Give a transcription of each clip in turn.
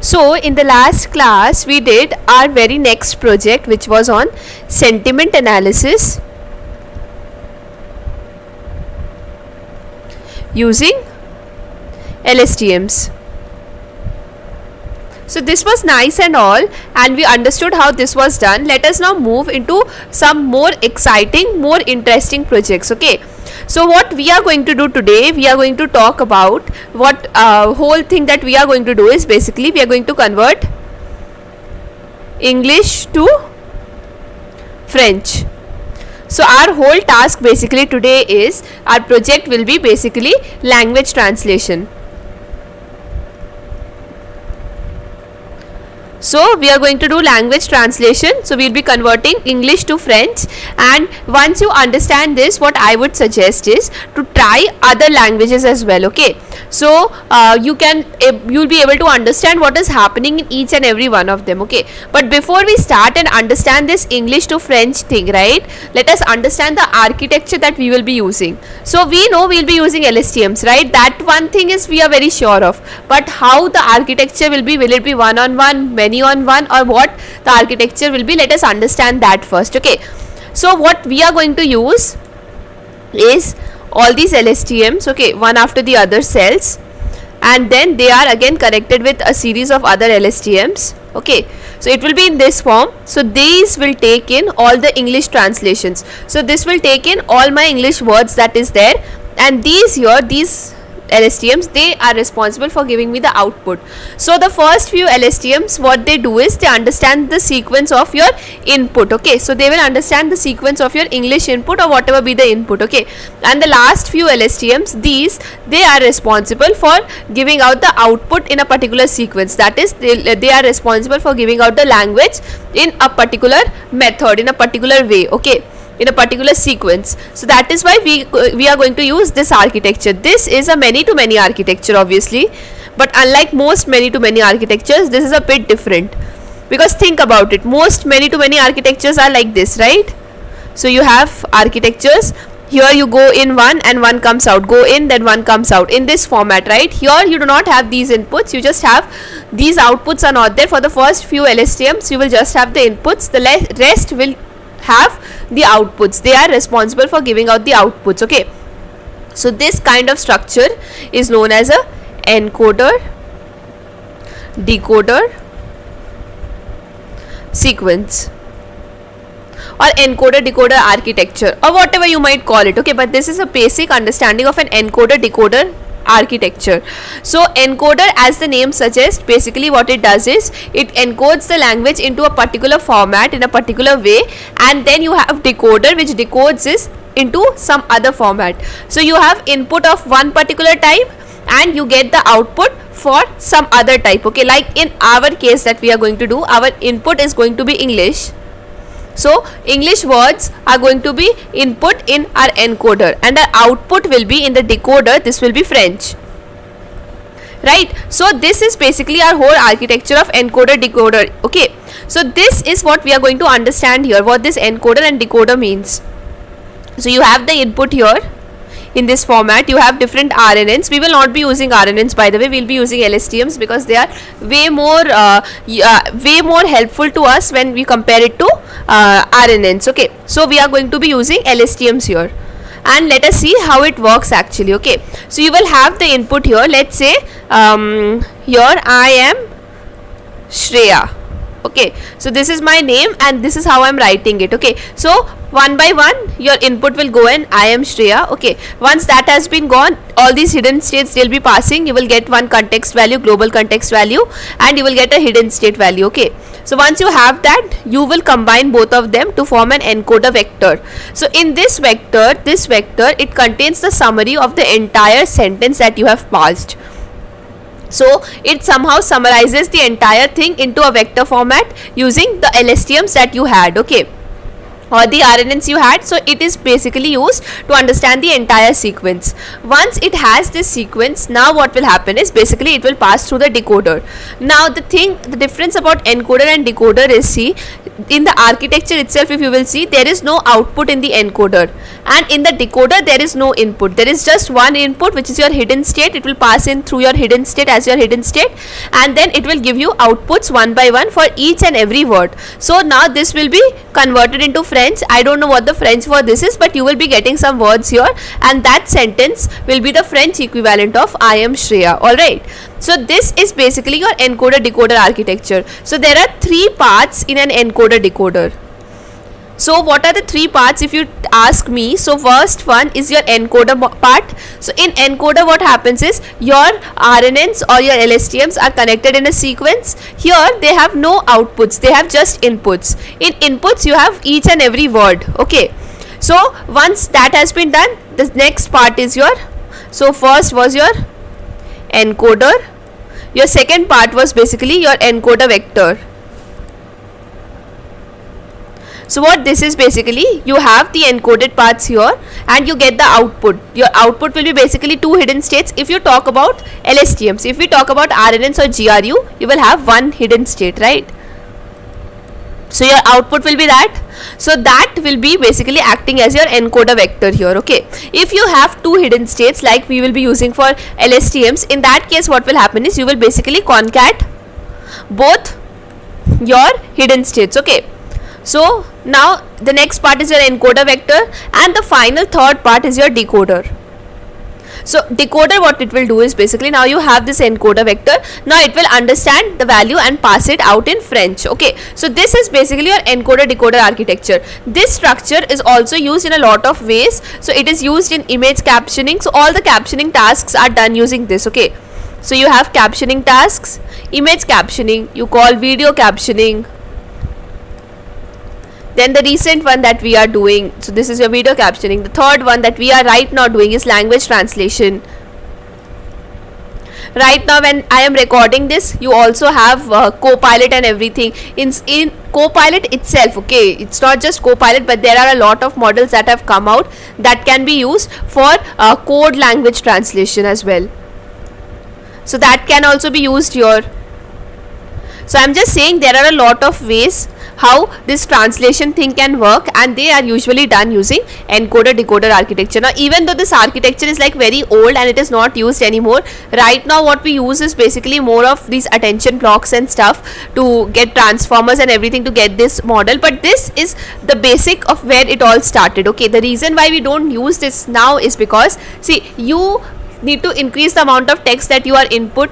So in the last class we did our very next project, which was on sentiment analysis using LSTMs. So this was nice and all, and we understood how this was done. Let us now move into some more exciting, more interesting projects. Okay, so what we are going to do today, we are going to talk about what whole thing that we are going to do is basically we are going to convert English to French. So our whole task basically today is, our project will be basically language translation. So we are going to do language translation. So we will be converting English to French, and once you understand this, what I would suggest is to try other languages as well. Okay, so you'll be able to understand what is happening in each and every one of them. Okay, but before we start and understand this English to French thing, right, let us understand the architecture that we will be using. So we know we will be using LSTMs, right? That one thing is we are very sure of, but how the architecture will it be one on one, many on one, or what the architecture will be, let us understand that first. Okay, so what we are going to use is all these LSTMs, okay, one after the other cells, and then they are again connected with a series of other LSTMs. Okay, so it will be in this form. So these will take in all the English translations. So this will take in all my English words that is there, and these LSTMs, they are responsible for giving me the output. So the first few LSTMs, what they do is they understand the sequence of your input. Okay, so they will understand the sequence of your English input or whatever be the input. Okay, and the last few LSTMs, they are responsible for giving out the output in a particular sequence. That is, they are responsible for giving out the language in a particular method, in a particular way. Okay, in a particular sequence. So that is why we are going to use this architecture. This is a many to many architecture, obviously, but unlike most many to many architectures, this is a bit different, because think about it, most many to many architectures are like this, right? So you have architectures, here you go in one and one comes out, go in then one comes out, in this format, right? Here you do not have these inputs, you just have these outputs are not there. For the first few LSTMs you will just have the inputs, the rest will have the outputs. They are responsible for giving out the outputs. Okay, so this kind of structure is known as a encoder decoder sequence, or encoder decoder architecture, or whatever you might call it. Okay, but this is a basic understanding of an encoder decoder architecture. So encoder, as the name suggests, basically what it does is it encodes the language into a particular format in a particular way, and then you have decoder, which decodes this into some other format. So you have input of one particular type and you get the output for some other type. Okay, like in our case that we are going to do, our input is going to be English. So English words are going to be input in our encoder, and our output will be in the decoder. This will be French, right? So this is basically our whole architecture of encoder decoder. Okay, so this is what we are going to understand here, what this encoder and decoder means. So you have the input here in this format, you have different RNNs. We will not be using RNNs, by the way, we will be using LSTMs, because they are way more helpful to us when we compare it to RNNs. Okay, so we are going to be using LSTMs here, and let us see how it works actually. Okay, so you will have the input here. Let's say here I am Shreya. Okay, so this is my name and this is how I am writing it. Okay, so one by one your input will go in, I am Shreya. Okay, once that has been gone, all these hidden states they'll be passing. You will get one context value, global context value, and you will get a hidden state value. Okay, so once you have that, you will combine both of them to form an encoder vector. So in this vector, it contains the summary of the entire sentence that you have passed. So it somehow summarizes the entire thing into a vector format using the LSTMs that you had. Okay, or the RNNs you had. So it is basically used to understand the entire sequence. Once it has this sequence, now what will happen is basically it will pass through the decoder. Now the difference about encoder and decoder is, see, in the architecture itself, if you will see, there is no output in the encoder, and in the decoder there is no input. There is just one input, which is your hidden state. It will pass in through your hidden state as your hidden state, and then it will give you outputs one by one for each and every word. So now this will be converted into French. I don't know what the French for this is, but you will be getting some words here, and that sentence will be the French equivalent of I am Shreya. Alright, so this is basically your encoder decoder architecture. So there are three parts in an encoder decoder. So what are the three parts if you ask me? So first one is your encoder part. So in encoder what happens is your RNNs or your LSTMs are connected in a sequence. Here they have no outputs, they have just inputs. In inputs you have each and every word. Okay, so once that has been done, the next part is your, so first was your encoder, your second part was basically your encoder vector. So what this is basically, you have the encoded parts here and you get the output. Your output will be basically two hidden states. If you talk about LSTMs, if we talk about RNNs or GRU, you will have one hidden state, right? So your output will be that. So that will be basically acting as your encoder vector here. Okay, if you have two hidden states like we will be using for LSTMs, in that case what will happen is you will basically concat both your hidden states. Okay, so now the next part is your encoder vector, and the final third part is your decoder. So decoder, what it will do is basically, now you have this encoder vector, now it will understand the value and pass it out in French. Okay, so this is basically your encoder decoder architecture. This structure is also used in a lot of ways. So it is used in image captioning. So all the captioning tasks are done using this. Okay, so you have captioning tasks, image captioning, you call video captioning. Then the recent one that we are doing, so this is your video captioning. The third one that we are right now doing is language translation. Right now when I am recording this, you also have Copilot and everything. In Copilot itself, okay, it's not just Copilot, but there are a lot of models that have come out that can be used for code language translation as well. So that can also be used here. So I'm just saying there are a lot of ways how this translation thing can work, and they are usually done using encoder decoder architecture. Now even though this architecture is like very old and it is not used anymore, right now what we use is basically more of these attention blocks and stuff to get transformers and everything to get this model, but this is the basic of where it all started. Okay, the reason why we don't use this now is because, see, you need to increase the amount of text that you are input.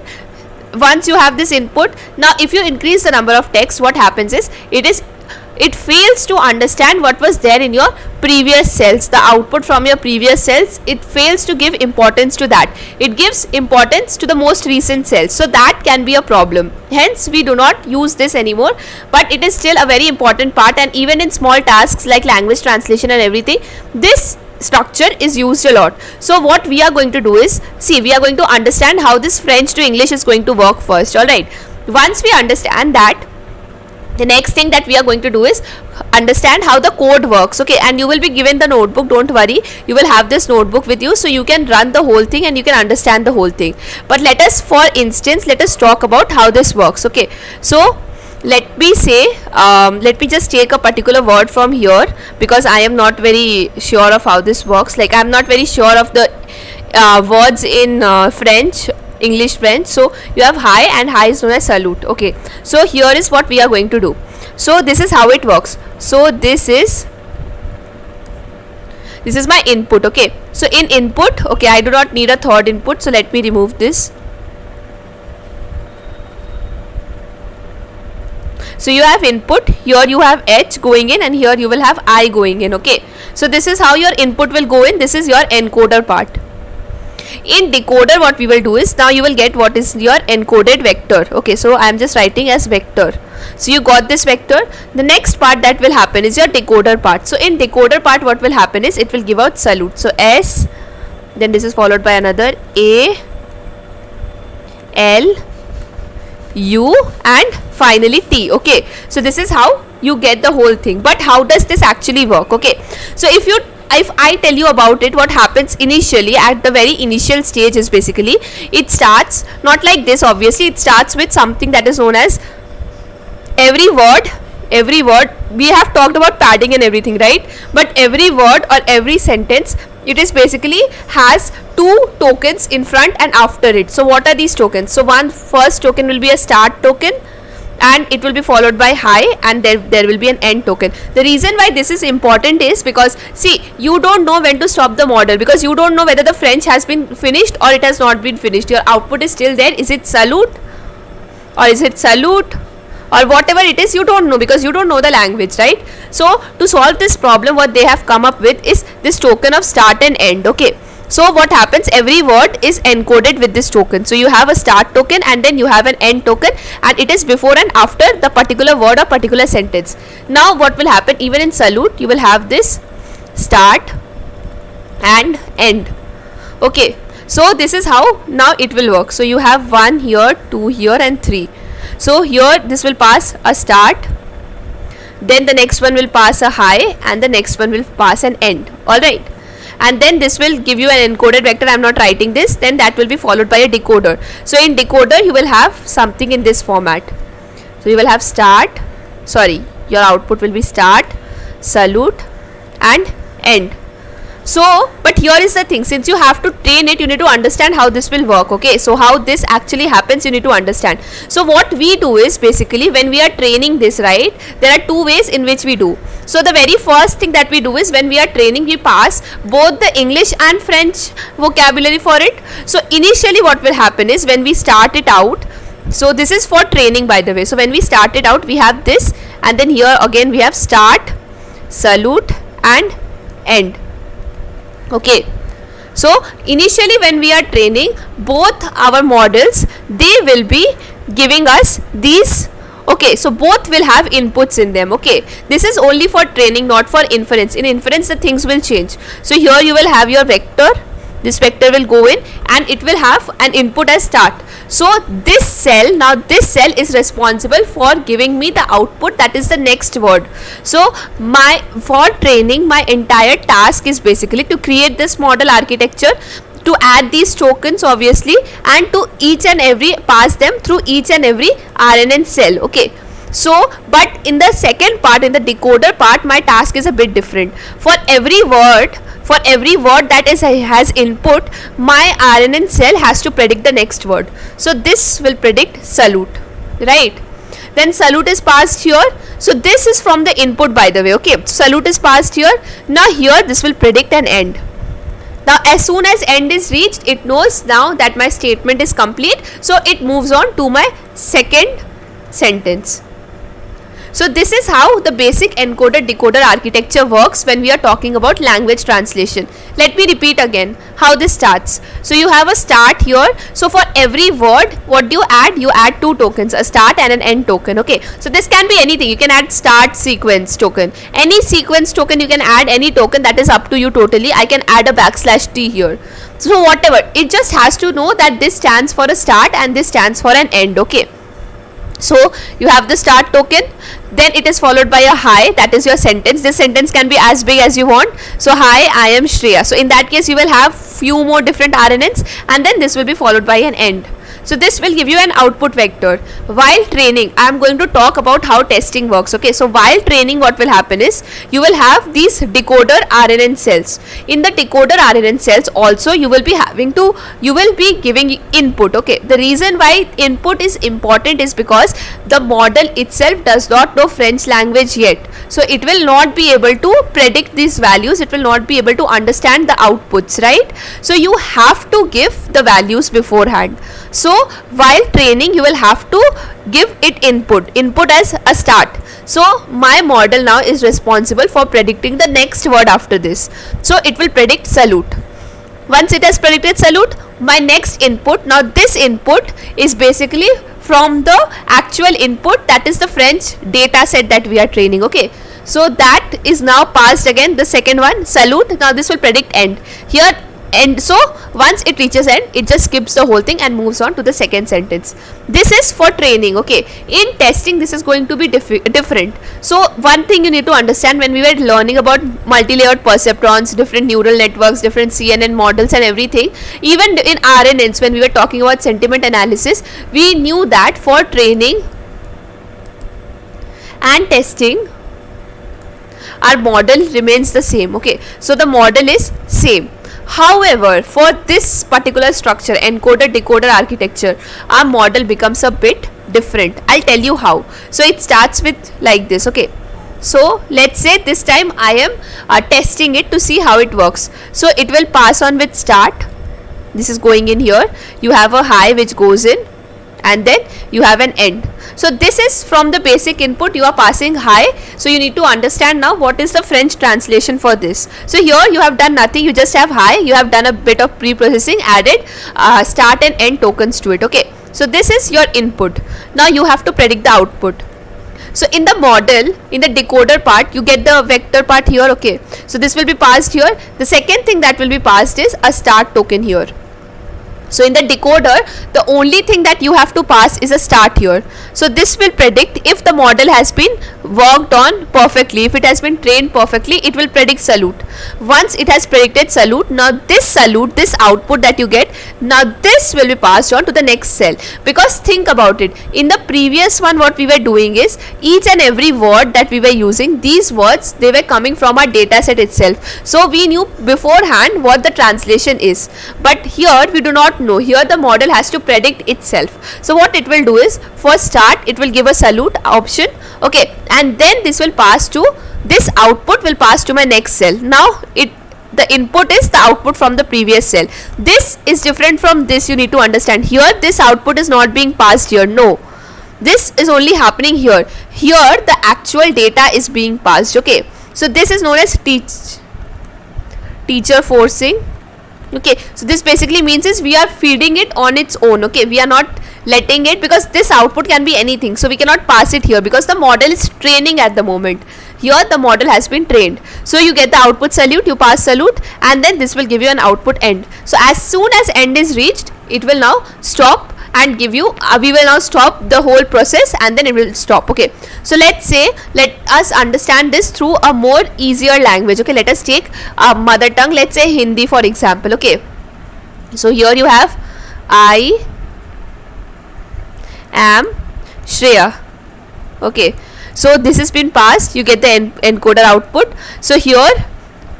Once you have this input, now if you increase the number of text, what happens is it fails to understand what was there in your previous cells, the output from your previous cells. It fails to give importance to that. It gives importance to the most recent cells. So that can be a problem. Hence we do not use this anymore, but it is still a very important part, and even in small tasks like language translation and everything, this structure is used a lot. So what we are going to do is, see, we are going to understand how this French to English is going to work first. Alright, once we understand that, the next thing that we are going to do is understand how the code works. Okay, and you will be given the notebook, don't worry, you will have this notebook with you, so you can run the whole thing and you can understand the whole thing. But let us, for instance, let us talk about how this works. Okay, so let me say, let me just take a particular word from here, because I am not very sure of how this works. Like, I am not very sure of the words in French, English French. So you have hi, and hi is known as salute. Okay, so here is what we are going to do. So this is how it works. So this is my input. Okay, so in input, okay, I do not need a third input, so let me remove this. So you have input, here you have H going in, and here you will have I going in. Okay, so this is how your input will go in. This is your encoder part. In decoder, what we will do is, now you will get what is your encoded vector. Okay, so I am just writing as vector. So you got this vector. The next part that will happen is your decoder part. So in decoder part, what will happen is it will give out salute. So S, then this is followed by another A, L, U, and finally T. Okay, so this is how you get the whole thing. But how does this actually work? Okay, so if I tell you about it, what happens initially at the very initial stage is basically it starts not like this. Obviously it starts with something that is known as every word. We have talked about padding and everything, right? But every word or every sentence, it is basically has two tokens in front and after it. So what are these tokens? So first token will be a start token, and it will be followed by hi, and there will be an end token. The reason why this is important is because, see, you don't know when to stop the model, because you don't know whether the French has been finished or it has not been finished. Your output is still there. Is it salute or is it salute or whatever it is? You don't know, because you don't know the language, right? So to solve this problem, what they have come up with is this token of start and end. Okay, so what happens, every word is encoded with this token. So you have a start token and then you have an end token, and it is before and after the particular word or particular sentence. Now what will happen, even in salute you will have this start and end. Okay, so this is how now it will work. So you have 1 here, 2 here, and 3. So here this will pass a start, then the next one will pass a hi, and the next one will pass an end. Alright, and then this will give you an encoded vector. I am not writing this. Then that will be followed by a decoder. So in decoder you will have something in this format. So you will have your output will be start, salute, and end. So but here is the thing, since you have to train it, you need to understand how this will work. Okay, so how this actually happens, you need to understand. So what we do is basically, when we are training this, right, there are two ways in which we do. So the very first thing that we do is, when we are training, we pass both the English and French vocabulary for it. So initially what will happen is, when we start it out, so this is for training, by the way. So when we start it out, we have this, and then here again we have start, salute, and end. Okay, so initially when we are training both our models, they will be giving us these. Okay, so both will have inputs in them. Okay, this is only for training, not for inference. In inference the things will change. So here you will have your vector, this vector will go in and it will have an input as start. So this cell, now this cell is responsible for giving me the output, that is the next word. So for training, my entire task is basically to create this model architecture, to add these tokens obviously, and to each and every pass them through each and every RNN cell. Okay, so but in the second part, in the decoder part, my task is a bit different. For every word that has input, my RNN cell has to predict the next word. So this will predict salute, right? Then salute is passed here. So this is from the input, by the way. Okay, so salute is passed here. Now here this will predict an end. Now as soon as end is reached, it knows now that my statement is complete, so it moves on to my second sentence. So this is how the basic encoder decoder architecture works when we are talking about language translation. Let me repeat again how this starts. So you have a start here. So for every word, what do you add? You add two tokens, a start and an end token. Okay, so this can be anything. You can add start sequence token, any sequence token. You can add any token, that is up to you totally. I can add a /t here. So whatever, it just has to know that this stands for a start and this stands for an end. Okay, so you have the start token, then it is followed by a hi, that is your sentence. This sentence can be as big as you want. So hi, I am Shreya. So in that case you will have few more different RNNs, and then this will be followed by an end. So this will give you an output vector. While training, I am going to talk about how testing works. Okay, so while training, what will happen is, you will have these decoder RNN cells. In the decoder RNN cells also, you will be giving input. Okay, the reason why input is important is because the model itself does not know French language yet. So it will not be able to predict these values. It will not be able to understand the outputs, right? So you have to give the values beforehand. So while training, you will have to give it input as a start. So my model now is responsible for predicting the next word after this. So it will predict salute. Once it has predicted salute, my next input, now this input is basically from the actual input, that is the French data set that we are training. Okay, so that is now passed again, the second one, salute. Now this will predict end. Here And so once it reaches end, it just skips the whole thing and moves on to the second sentence. This is for training. Okay, in testing this is going to be different. So one thing you need to understand, when we were learning about multi-layered perceptrons, different neural networks, different CNN models and everything, even in RNNs, when we were talking about sentiment analysis, we knew that for training and testing our model remains the same. Okay, so the model is same. However, for this particular structure, encoder decoder architecture, our model becomes a bit different. I'll tell you how. So it starts with like this. Okay, so let's say this time I am testing it to see how it works. So it will pass on with start. This is going in here. You have a high which goes in, and then you have an end. So this is from the basic input you are passing high. So you need to understand now what is the French translation for this. So here you have done nothing, you just have high, you have done a bit of pre-processing, added start and end tokens to it. Okay, so this is your input. Now you have to predict the output. So in the model, in the decoder part, you get the vector part here. Okay, so this will be passed here. The second thing that will be passed is a start token here. So in the decoder, the only thing that you have to pass is a start here. So this will predict if the model has been worked on perfectly. If it has been trained perfectly, it will predict salute. Once it has predicted salute, now this salute, this output that you get, now this will be passed on to the next cell. Because think about it, in the previous one what we were doing is, each and every word that we were using, these words, they were coming from our data set itself. So we knew beforehand what the translation is. But here we do not know. Here the model has to predict itself. So what it will do is, for start it will give a salute option. Okay, and then this will pass to, this output will pass to my next cell. Now the input is the output from the previous cell. This is different from this, you need to understand. Here this output is not being passed here. No, this is only happening here. Here the actual data is being passed. Okay, so this is known as teacher forcing. Okay, so this basically means is we are feeding it on its own. Okay, we are not letting it, because this output can be anything, so we cannot pass it here because the model is training at the moment. Here the model has been trained. So you get the output salute, you pass salute, and then this will give you an output end. So as soon as end is reached, it will now stop and give you, we will now stop the whole process and then it will stop. Okay, so let us understand this through a more easier language. Okay, let us take a mother tongue, let's say Hindi for example. Okay, so here you have, I am Shreya. Okay, so this has been passed, you get the encoder output. So here,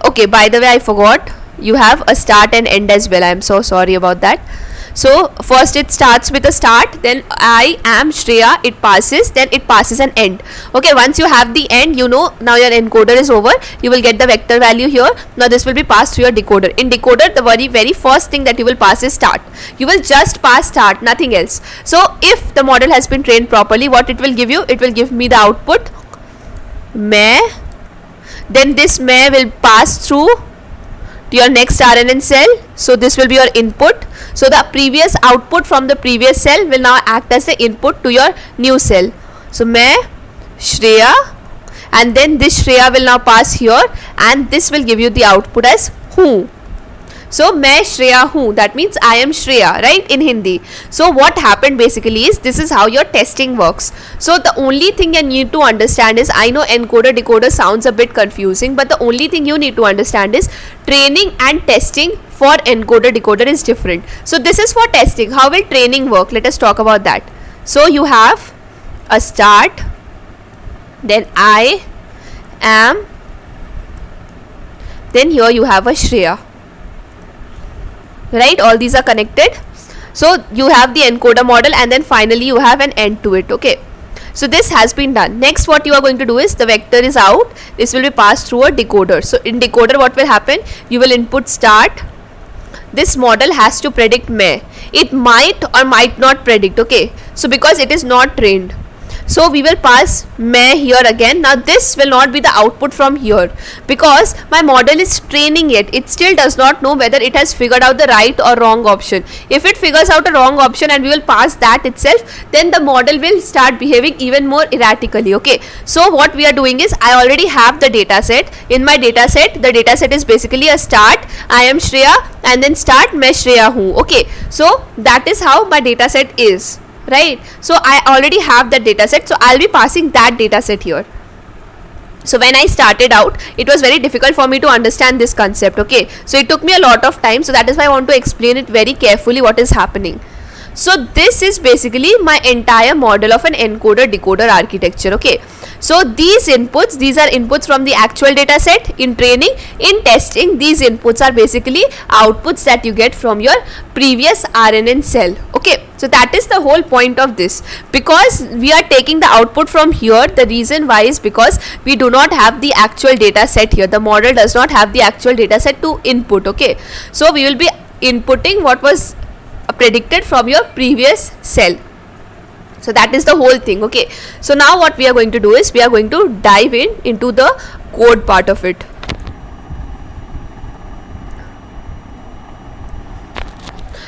okay, by the way I forgot, you have a start and end as well. I am so sorry about that. So first it starts with a start, then I am Shreya, it passes, then it passes an end. Okay, once you have the end, you know now your encoder is over. You will get the vector value here. Now this will be passed through your decoder. In decoder, the very first thing that you will pass is start. You will just pass start, nothing else. So if the model has been trained properly, what it will give you? It will give me the output मैं, then this मैं will pass through to your next RNN cell. So this will be your input. So the previous output from the previous cell will now act as the input to your new cell. So मैं Shreya, and then this Shreya will now pass here, and this will give you the output as who. So मैं Shreya हूँ, that means I am Shreya, right, in Hindi. So what happened basically is, this is how your testing works. So the only thing you need to understand is, I know encoder decoder sounds a bit confusing, but the only thing you need to understand is training and testing for encoder decoder is different. So this is for testing. How will training work? Let us talk about that. So you have a start, then I am, then here you have a Shreya. Right, all these are connected. So you have the encoder model, and then finally you have an end to it. Okay, so this has been done. Next what you are going to do is, the vector is out, this will be passed through a decoder. So in decoder what will happen? You will input start. This model has to predict मैं. It might or might not predict. Okay, so because it is not trained. So we will pass मैं here again. Now this will not be the output from here because my model is training it. It still does not know whether it has figured out the right or wrong option. If it figures out a wrong option and we will pass that itself, then the model will start behaving even more erratically. Okay, so what we are doing is, I already have the data set. In my data set, the data set is basically a start, I am Shreya, and then start मैं Shreya हूँ. Okay, so that is how my data set is. Right, so I already have that data set, so I'll be passing that data set here. So when I started out, it was very difficult for me to understand this concept. Okay, so it took me a lot of time, so that is why I want to explain it very carefully what is happening. So this is basically my entire model of an encoder decoder architecture. Okay, so these are inputs from the actual data set in training. In testing, these inputs are basically outputs that you get from your previous RNN cell. Okay, so that is the whole point of this. Because we are taking the output from here, the reason why is because we do not have the actual data set here. The model does not have the actual data set to input. Okay, so we will be inputting what was predicted from your previous cell. So that is the whole thing. Okay, so now what we are going to do is, we are going to dive into the code part of it.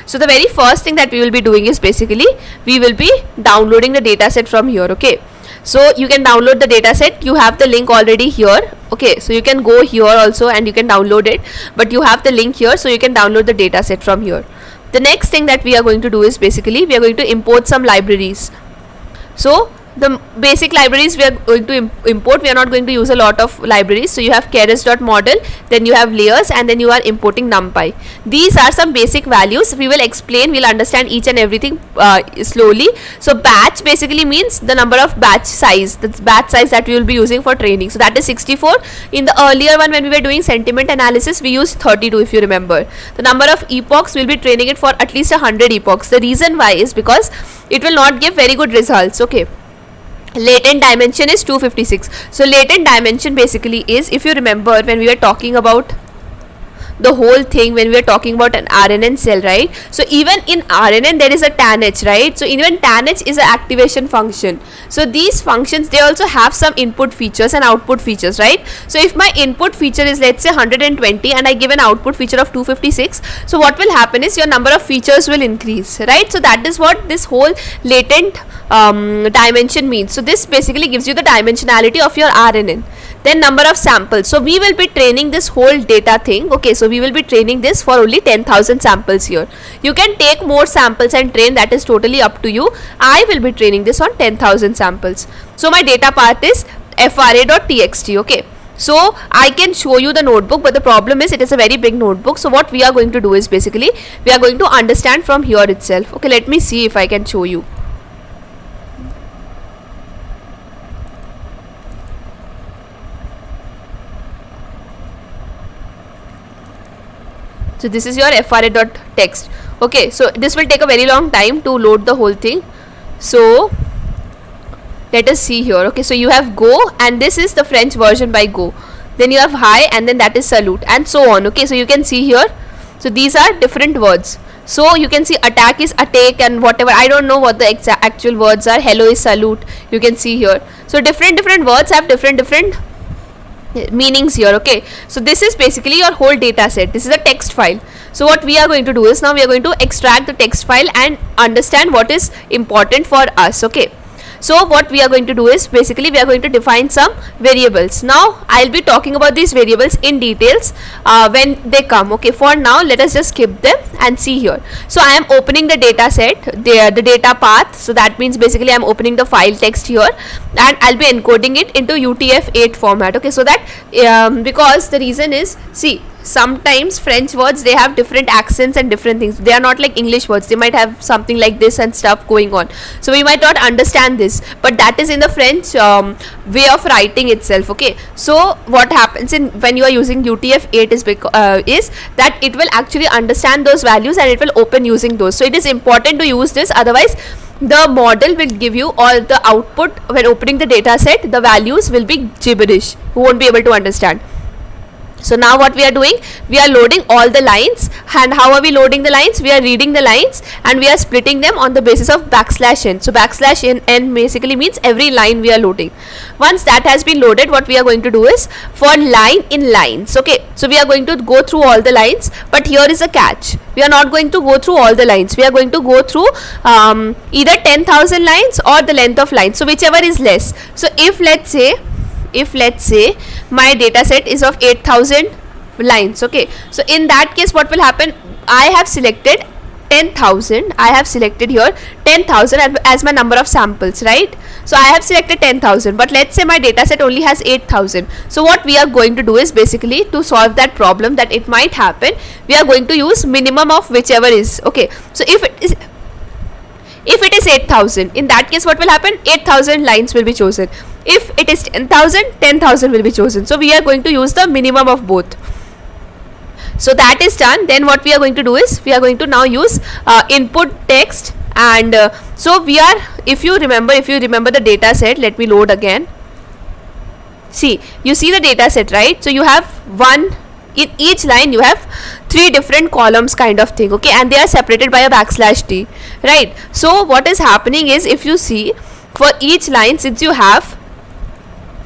So the very first thing that we will be doing is, basically we will be downloading the data set from here. Okay, so you can download the data set, you have the link already here. Okay, so you can go here also and you can download it, but you have the link here, so you can download the data set from here. The next thing that we are going to do is, basically we are going to import some libraries. So the basic libraries we are going to import, we are not going to use a lot of libraries. So you have keras.model, then you have layers, and then you are importing numpy. These are some basic values. We will explain, we'll understand each and everything slowly. So batch basically means the number of batch size, the batch size that we will be using for training. So that is 64. In the earlier one, when we were doing sentiment analysis, we used 32 if you remember. The number of epochs, we'll be training it for at least 100 epochs. The reason why is because it will not give very good results. Okay, latent dimension is 256. So latent dimension basically is, if you remember when we were talking about the whole thing, when we were talking about an RNN cell, right? So even in RNN there is a tanh, right? So even tanh is an activation function. So these functions, they also have some input features and output features, right? So if my input feature is, let's say 120, and I give an output feature of 256, so what will happen is your number of features will increase, right? So that is what this whole latent dimension means. So this basically gives you the dimensionality of your RNN. Then number of samples. So we will be training this whole data thing. Okay, so we will be training this for only 10,000 samples here. You can take more samples and train, that is totally up to you. I will be training this on 10,000 samples. So my data path is fra.txt. Okay, so I can show you the notebook, but the problem is it is a very big notebook. So what we are going to do is, basically we are going to understand from here itself. Okay, let me see if I can show you. So this is your fra.text. Okay, so this will take a very long time to load the whole thing. So let us see here. Okay, so you have go, and this is the French version by go. Then you have hi, and then that is salute, and so on. Okay, so you can see here. So these are different words. So you can see attack is attack, and whatever, I don't know what the actual words are. Hello is salute. You can see here. So different words have different meanings here. Okay, so this is basically your whole data set. This is a text file. So what we are going to do is, now we are going to extract the text file and understand what is important for us. Okay, so what we are going to do is, basically we are going to define some variables. Now I'll be talking about these variables in details when they come. Okay, for now let us just skip them and see here. So I am opening the data set, the data path. So that means basically I am opening the file text here, and I'll be encoding it into UTF-8 format. Okay, so that because the reason is, see, sometimes French words, they have different accents and different things. They are not like English words. They might have something like this and stuff going on. So we might not understand this, but that is in the French way of writing itself. Okay, so what happens in when you are using UTF-8 is that it will actually understand those values and it will open using those. So it is important to use this, otherwise the model will give you, or the output when opening the data set, the values will be gibberish. You won't be able to understand. So now what we are doing, we are loading all the lines. And how are we loading the lines? We are reading the lines and we are splitting them on the basis of \n. So \n basically means every line we are loading. Once that has been loaded, what we are going to do is for line in lines. Okay, so we are going to go through all the lines, but here is a catch. We are not going to go through all the lines. We are going to go through either 10,000 lines or the length of lines. So whichever is less. So if let's say my data set is of 8,000 lines, okay, so in that case what will happen, I have selected 10,000, I have selected here 10,000 as my number of samples, right? So I have selected 10,000, but let's say my data set only has 8,000. So what we are going to do is basically to solve that problem that it might happen, we are going to use minimum of whichever is, okay. So if it is 8,000, in that case what will happen, 8,000 lines will be chosen. If it is 10,000, 10,000 will be chosen. So we are going to use the minimum of both. So that is done. Then what we are going to do is we are going to now use input text, and so we are, if you remember the data set, let me load again. See, you see the data set, right? So you have in each line you have 3 different columns kind of thing, okay, and they are separated by a \t, right? So what is happening is, if you see, for each line, since you have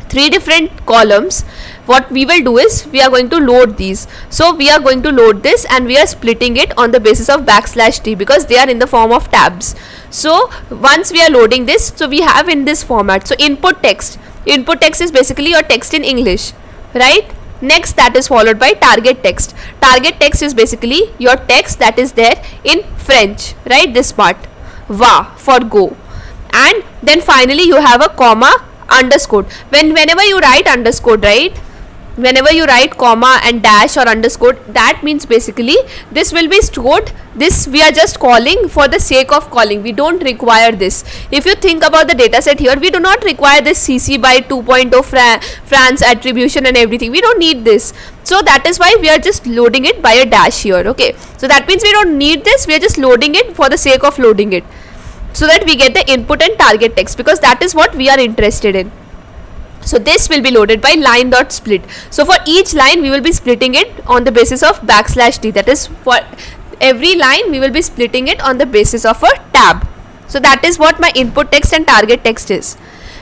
3 different columns, what we will do is we are going to load these. So we are going to load this and we are splitting it on the basis of \t because they are in the form of tabs. So once we are loading this, so we have in this format. So input text is basically your text in English, right? Next, that is followed by target text. Target text is basically your text that is there in French, right? This part, va for go. And then finally you have a comma, underscore. Whenever you write underscore, right, whenever you write comma and dash or underscore, that means basically this will be stored. This we are just calling for the sake of calling. We don't require this. If you think about the data set here, we do not require this CC by 2.0 France attribution and everything. We don't need this. So that is why we are just loading it by a dash here, okay. So that means we don't need this. We are just loading it for the sake of loading it, so that we get the input and target text, because that is what we are interested in. So this will be loaded by line.split. So for each line we will be splitting it on the basis of \t. That is, for every line we will be splitting it on the basis of a tab. So that is what my input text and target text is.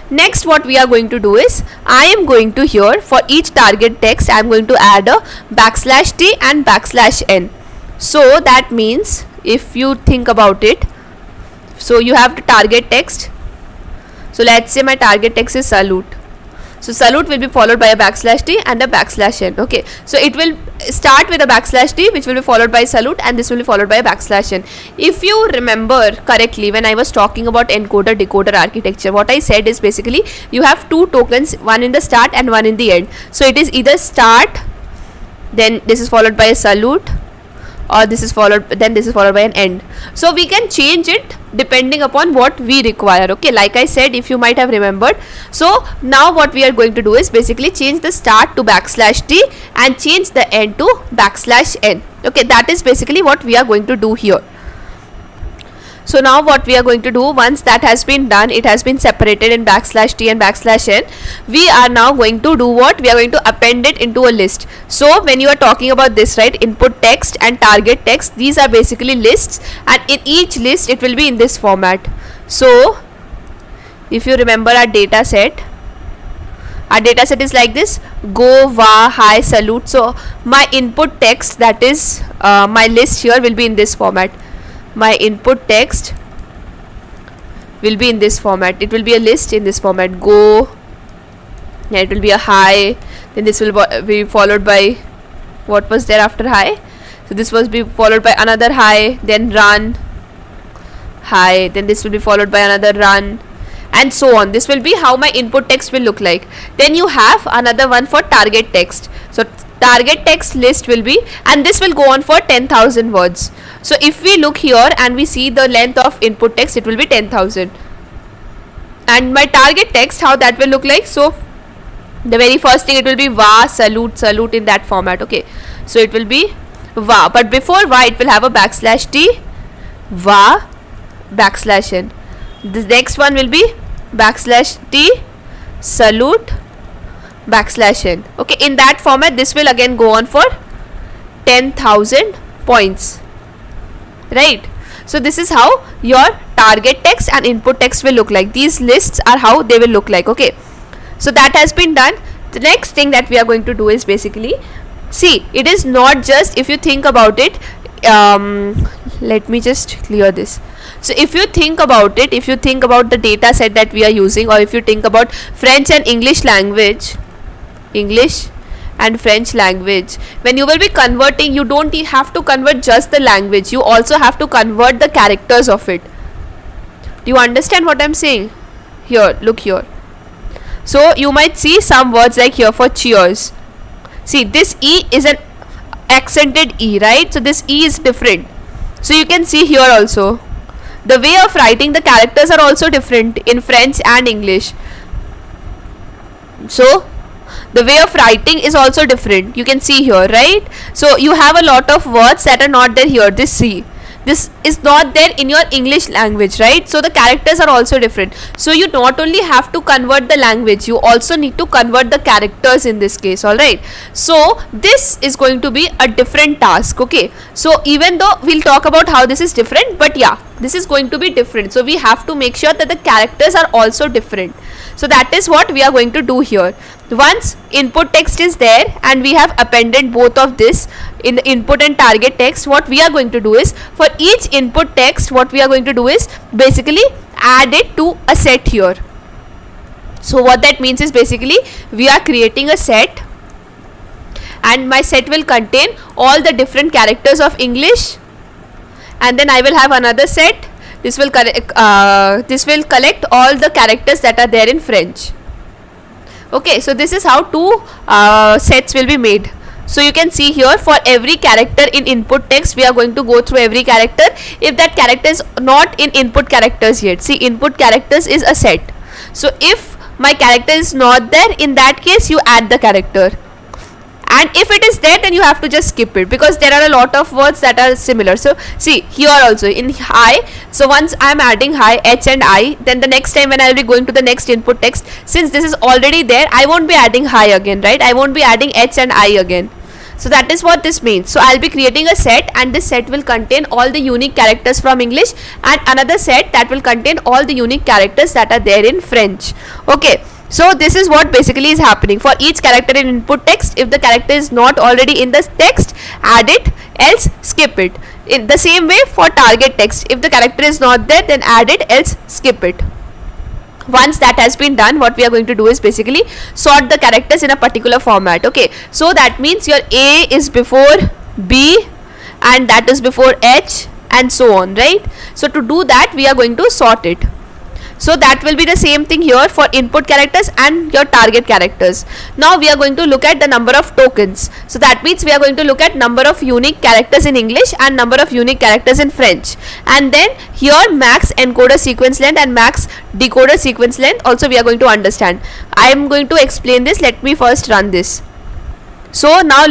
Next, what we are going to do is, I am going to here for each target text I am going to add a \t and \n. So that means, if you think about it, so you have the target text. So let's say my target text is salute. So salute will be followed by a \t and a \n, okay. So it will start with a \t, which will be followed by salute, and this will be followed by a \n. If you remember correctly, when I was talking about encoder decoder architecture, what I said is basically you have 2 tokens, one in the start and one in the end. So it is either start, then this is followed by a salute, or this is followed by an end. So we can change it depending upon what we require, okay, like I said, if you might have remembered. So now what we are going to do is basically change the start to \t and change the end to \n, okay. That is basically what we are going to do here. So now what we are going to do, once that has been done, it has been separated in \t and \n, we are now going to do what? We are going to append it into a list. So when you are talking about this, right, input text and target text, these are basically lists, and in each list it will be in this format. So if you remember our data set is like this: go, va, hi, salute. So my input text, that is my list here, will be in this format. My input text will be in this format. It will be a list in this format. Go, yeah, it will be a hi, then this will be followed by what was there after hi. So this was be followed by another hi, then run, hi, then this will be followed by another run, and so on. This will be how my input text will look like. Then you have another one for target text. So target text list will be, and this will go on for 10,000 words. So if we look here and we see the length of input text, it will be 10,000. And my target text, how that will look like? So the very first thing, it will be va, salute in that format, okay. So it will be va, but before va it will have a \t, va, \n. The next one will be \t, salute, backslash n. Okay, in that format this will again go on for 10,000 points, right? So this is how your target text and input text will look like. These lists are how they will look like. Okay, so that has been done. The next thing that we are going to do is basically, see, it is not just, if you think about it, let me just clear this. So if you think about it, if you think about the data set that we are using, or if you think about French and English language, English and French language, when you will be converting, you don't have to convert just the language, you also have to convert the characters of it. Do you understand what I'm saying? Here, look here. So you might see some words like here for cheers. See, this E is an accented E, right? So this E is different. So you can see here also, the way of writing the characters are also different in French and English. So the way of writing is also different, you can see here, right? So you have a lot of words that are not there here. This C, this is not there in your English language, right? So the characters are also different. So you not only have to convert the language, you also need to convert the characters in this case. All right, so this is going to be a different task. Okay, so even though we'll talk about how this is different, but yeah, this is going to be different. So we have to make sure that the characters are also different. So that is what we are going to do here. Once input text is there and we have appended both of this in the input and target text, what we are going to do is, for each input text, what we are going to do is basically add it to a set here. So what that means is basically we are creating a set, and my set will contain all the different characters of English, and then I will have another set. This will collect all the characters that are there in French. Okay, so this is how two sets will be made. So you can see here, for every character in input text, we are going to go through every character. If that character is not in input characters yet, see, input characters is a set. So if my character is not there, in that case you add the character, and if it is there, then you have to just skip it, because there are a lot of words that are similar. So see here also in I, so once I am adding hi, H and I, then the next time when I will be going to the next input text, since this is already there, I won't be adding hi again, right? I won't be adding H and I again. So that is what this means. So I'll be creating a set, and this set will contain all the unique characters from English, and another set that will contain all the unique characters that are there in French. Okay, so this is what basically is happening for each character in input text. If the character is not already in the text, add it, else skip it. In the same way for target text, if the character is not there, then add it, else skip it. Once that has been done, what we are going to do is basically sort the characters in a particular format. Okay, so that means your A is before B, and that is before H, and so on, right? So to do that, we are going to sort it. So that will be the same thing here for input characters and your target characters. Now we are going to look at the number of tokens. So that means we are going to look at number of unique characters in English and number of unique characters in French. And then here max encoder sequence length and max decoder sequence length also we are going to understand. I am going to explain this. Let me first run this. So now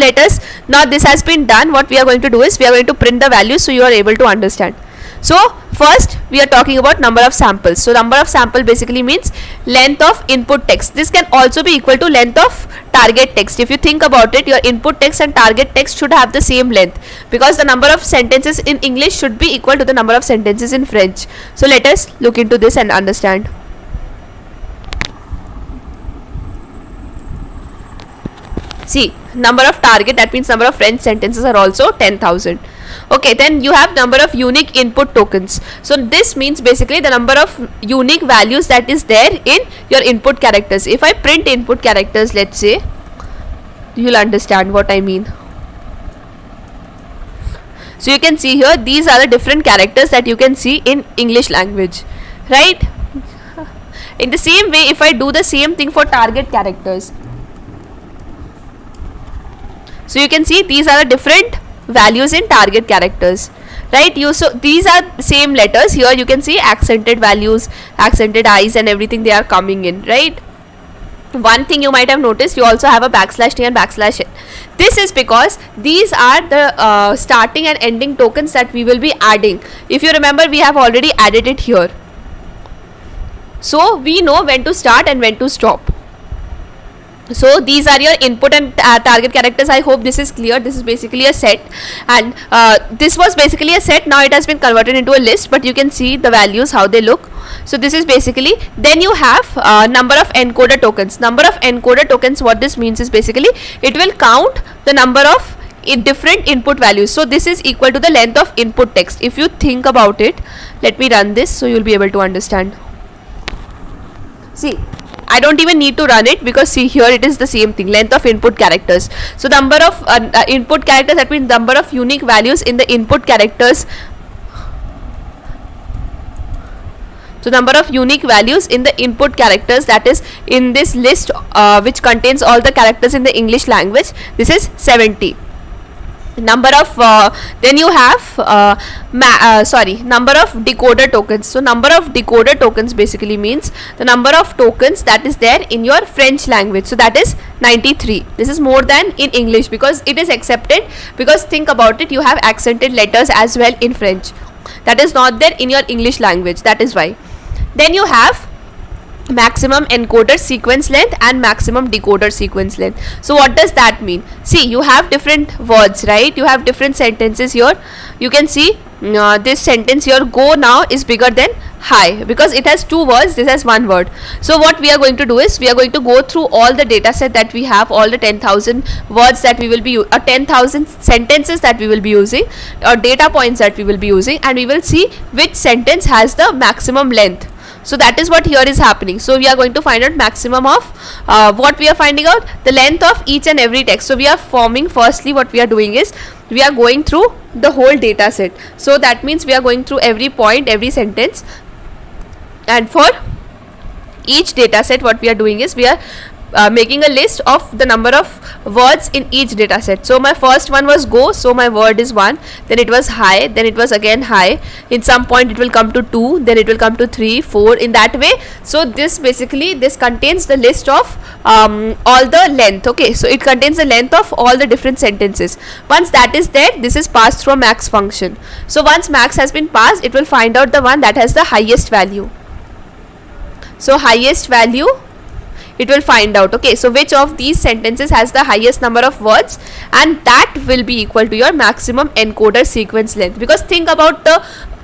now this has been done. What we are going to do is we are going to print the values so you are able to understand. So first we are talking about number of samples. So number of sample basically means length of input text. This can also be equal to length of target text. If you think about it, your input text and target text should have the same length, because the number of sentences in English should be equal to the number of sentences in French. So let us look into this and understand. See, number of target, that means number of French sentences are also 10,000. Okay, then you have number of unique input tokens. So this means basically the number of unique values that is there in your input characters. If I print input characters, let's say, you'll understand what I mean. So you can see here, these are the different characters that you can see in English language, right? In the same way, if I do the same thing for target characters, so you can see these are the different values in target characters, right? So these are same letters. Here you can see accented values, accented I's and everything, they are coming in, right? One thing you might have noticed, you also have a backslash T and backslash N. This is because these are the starting and ending tokens that we will be adding. If you remember, we have already added it here. So we know when to start and when to stop. So these are your input and target characters. I hope this is clear. This is basically a set, and this was basically a set. Now it has been converted into a list, but you can see the values how they look. So this is basically, then you have number of encoder tokens. Number of encoder tokens, what this means is basically it will count the number of different input values. So this is equal to the length of input text. If you think about it, let me run this so you'll be able to understand. See, I don't even need to run it, because see here it is the same thing, length of input characters. So number of input characters, that means number of unique values in the input characters. So number of unique values in the input characters, that is in this list which contains all the characters in the English language, this is 70. Number of then you have number of decoder tokens. So number of decoder tokens basically means the number of tokens that is there in your French language. So that is 93. This is more than in English, because it is accepted, because think about it, you have accented letters as well in French, that is not there in your English language, that is why. Then you have maximum encoder sequence length and maximum decoder sequence length. So what does that mean? See, you have different words, right? You have different sentences here. You can see this sentence here, go now, is bigger than hi, because it has two words, this has one word. So what we are going to do is, we are going to go through all the data set that we have, all the 10,000 words that we will be 10,000 sentences that we will be using, or data points that we will be using, and we will see which sentence has the maximum length. So that is what here is happening. So we are going to find out maximum of what we are finding out, the length of each and every text. So we are forming, firstly what we are doing is, we are going through the whole data set. So that means we are going through every point, every sentence, and for each data set what we are doing is, we are making a list of the number of words in each data set. So my first one was go, so my word is 1, then it was hi, then it was again hi, in some point it will come to 2, then it will come to 3, 4, in that way. So this basically, this contains the list of all the length. Okay, so it contains the length of all the different sentences. Once that is there, this is passed through a max function. So once max has been passed, it will find out the one that has the highest value. So highest value it will find out, okay, so which of these sentences has the highest number of words, and that will be equal to your maximum encoder sequence length. Because think about the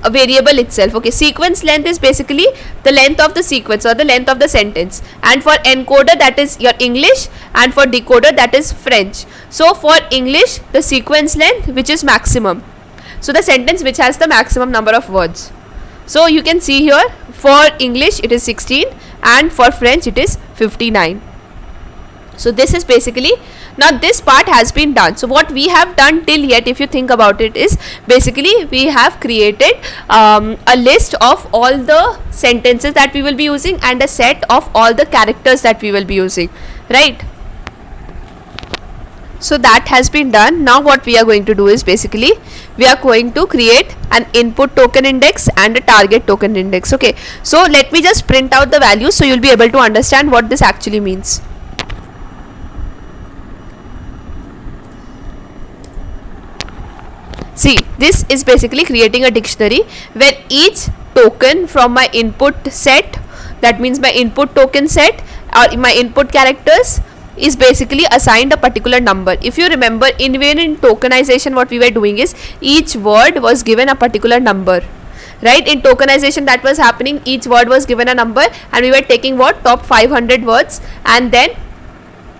variable itself, okay, sequence length is basically the length of the sequence or the length of the sentence, and for encoder that is your English, and for decoder that is French. So for English, the sequence length which is maximum, so the sentence which has the maximum number of words. So you can see here, for English it is 16 and for French it is 59. So this is basically, now this part has been done. So what we have done till yet, if you think about it, is basically we have created a list of all the sentences that we will be using and a set of all the characters that we will be using, right? So that has been done. Now what we are going to do is, basically we are going to create an input token index and a target token index. Okay, so let me just print out the values so you'll be able to understand what this actually means. See, this is basically creating a dictionary where each token from my input set, that means my input token set or my input characters, is basically assigned a particular number. If you remember, in tokenization what we were doing is, each word was given a particular number, right? In tokenization that was happening, each word was given a number and we were taking what, top 500 words, and then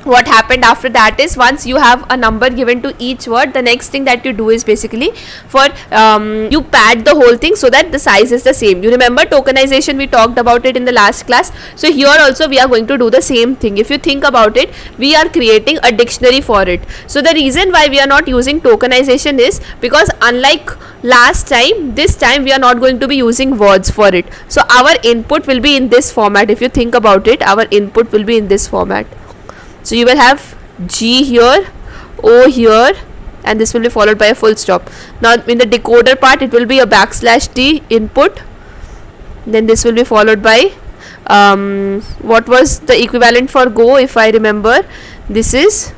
what happened after that is, once you have a number given to each word, the next thing that you do is basically for you pad the whole thing so that the size is the same. You remember tokenization, we talked about it in the last class. So here also we are going to do the same thing. If you think about it, we are creating a dictionary for it. So the reason why we are not using tokenization is because unlike last time, this time we are not going to be using words for it. So our input will be in this format. If you think about it, our input will be in this format. So you will have G here, O here, and this will be followed by a full stop. Now in the decoder part, it will be a \d input, then this will be followed by what was the equivalent for go, if I remember, this is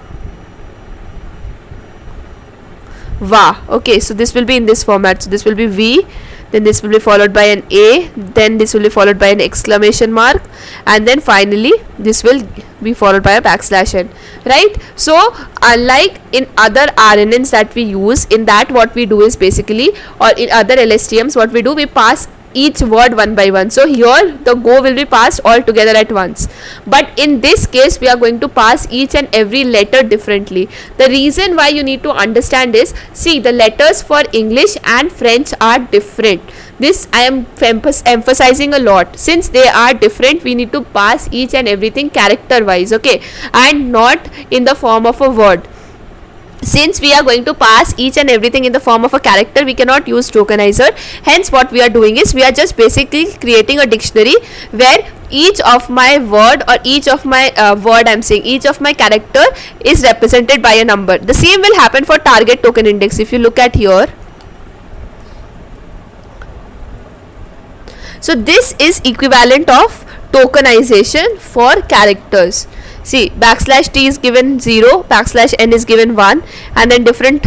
va. Okay, so this will be in this format. So this will be v, then this will be followed by an A, then this will be followed by an exclamation mark, and then finally this will be followed by a backslash n, right? So unlike in other RNNs that we use, in that what we do is basically, or in other LSTMs what we do, we pass each word one by one. So here the go will be passed all together at once, but in this case we are going to pass each and every letter differently. The reason why you need to understand is, see, the letters for English and French are different. This I am emphasizing a lot. Since they are different, we need to pass each and everything character wise, okay, and not in the form of a word. Since we are going to pass each and everything in the form of a character, we cannot use tokenizer. Hence what we are doing is, we are just basically creating a dictionary where each of my word, or each of my each of my character is represented by a number. The same will happen for target token index. If you look at here, so this is equivalent of tokenization for characters. See, backslash t is given 0, backslash n is given 1, and then different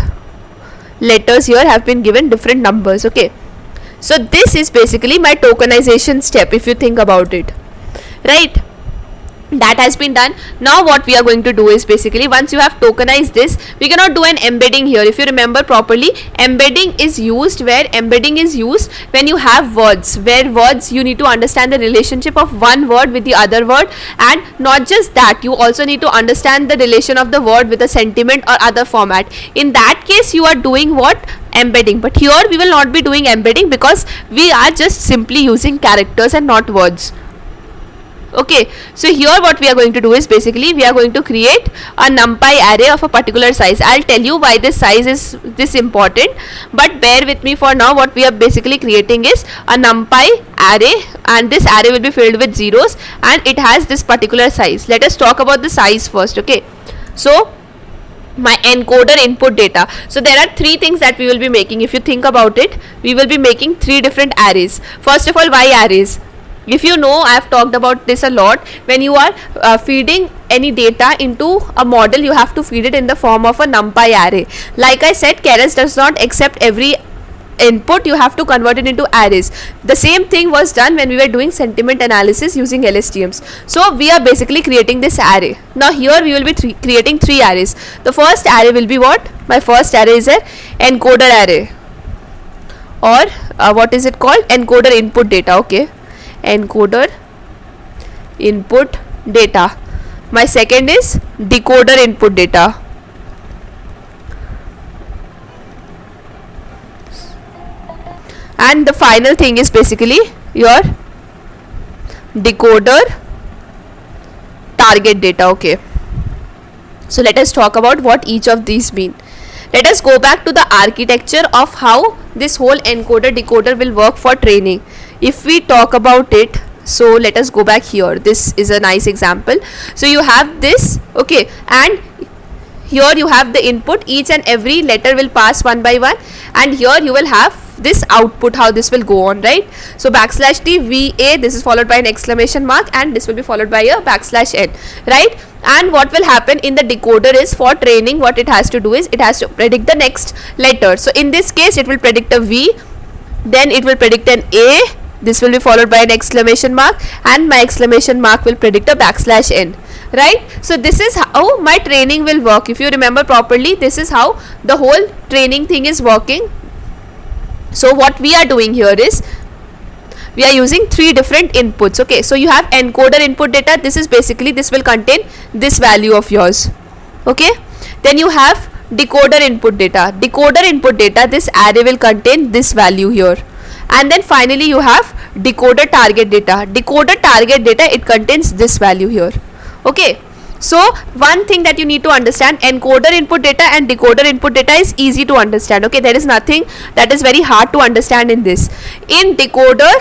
letters here have been given different numbers, okay. So this is basically my tokenization step, if you think about it, right? That has been done. Now what we are going to do is, basically once you have tokenized this, we cannot do an embedding here. If you remember properly, embedding is used when you have words, where words you need to understand the relationship of one word with the other word, and not just that, you also need to understand the relation of the word with a sentiment or other format. In that case you are doing what? Embedding. But here we will not be doing embedding, because we are just simply using characters and not words. Okay, so here what we are going to do is, basically we are going to create a numpy array of a particular size. I'll tell you why this size is this important, but bear with me for now. What we are basically creating is a numpy array, and this array will be filled with zeros, and it has this particular size. Let us talk about the size first, okay. So my encoder input data. So there are three things that we will be making. If you think about it, we will be making three different arrays. First of all, why arrays? If you know, I have talked about this a lot. When you are feeding any data into a model, you have to feed it in the form of a numpy array. Like I said, Keras does not accept every input, you have to convert it into arrays. The same thing was done when we were doing sentiment analysis using LSTMs. So we are basically creating this array. Now here we will be creating three arrays. The first array will be what? My first array is an encoder array, or what is it called? Encoder input data, okay. Encoder input data. My second is decoder input data. And the final thing is basically your decoder target data, okay. So let us talk about what each of these mean. Let us go back to the architecture of how this whole encoder decoder will work for training. If we talk about it, so let us go back here. This is a nice example. So you have this, okay, and here you have the input. Each and every letter will pass one by one, and here you will have this output, how this will go on, right? So backslash t va, this is followed by an exclamation mark, and this will be followed by a backslash n, right? And what will happen in the decoder is, for training, what it has to do is, it has to predict the next letter. So in this case it will predict a v, then it will predict an a, this will be followed by an exclamation mark, and my exclamation mark will predict a backslash n, right? So this is how my training will work. If you remember properly, this is how the whole training thing is working. So what we are doing here is, we are using three different inputs, okay. So you have encoder input data. This is basically, this will contain this value of yours, okay. Then you have decoder input data. Decoder input data, this array will contain this value here. And then finally you have decoder target data. Decoder target data, it contains this value here, okay. So one thing that you need to understand, encoder input data and decoder input data is easy to understand, okay. There is nothing that is very hard to understand in this. In decoder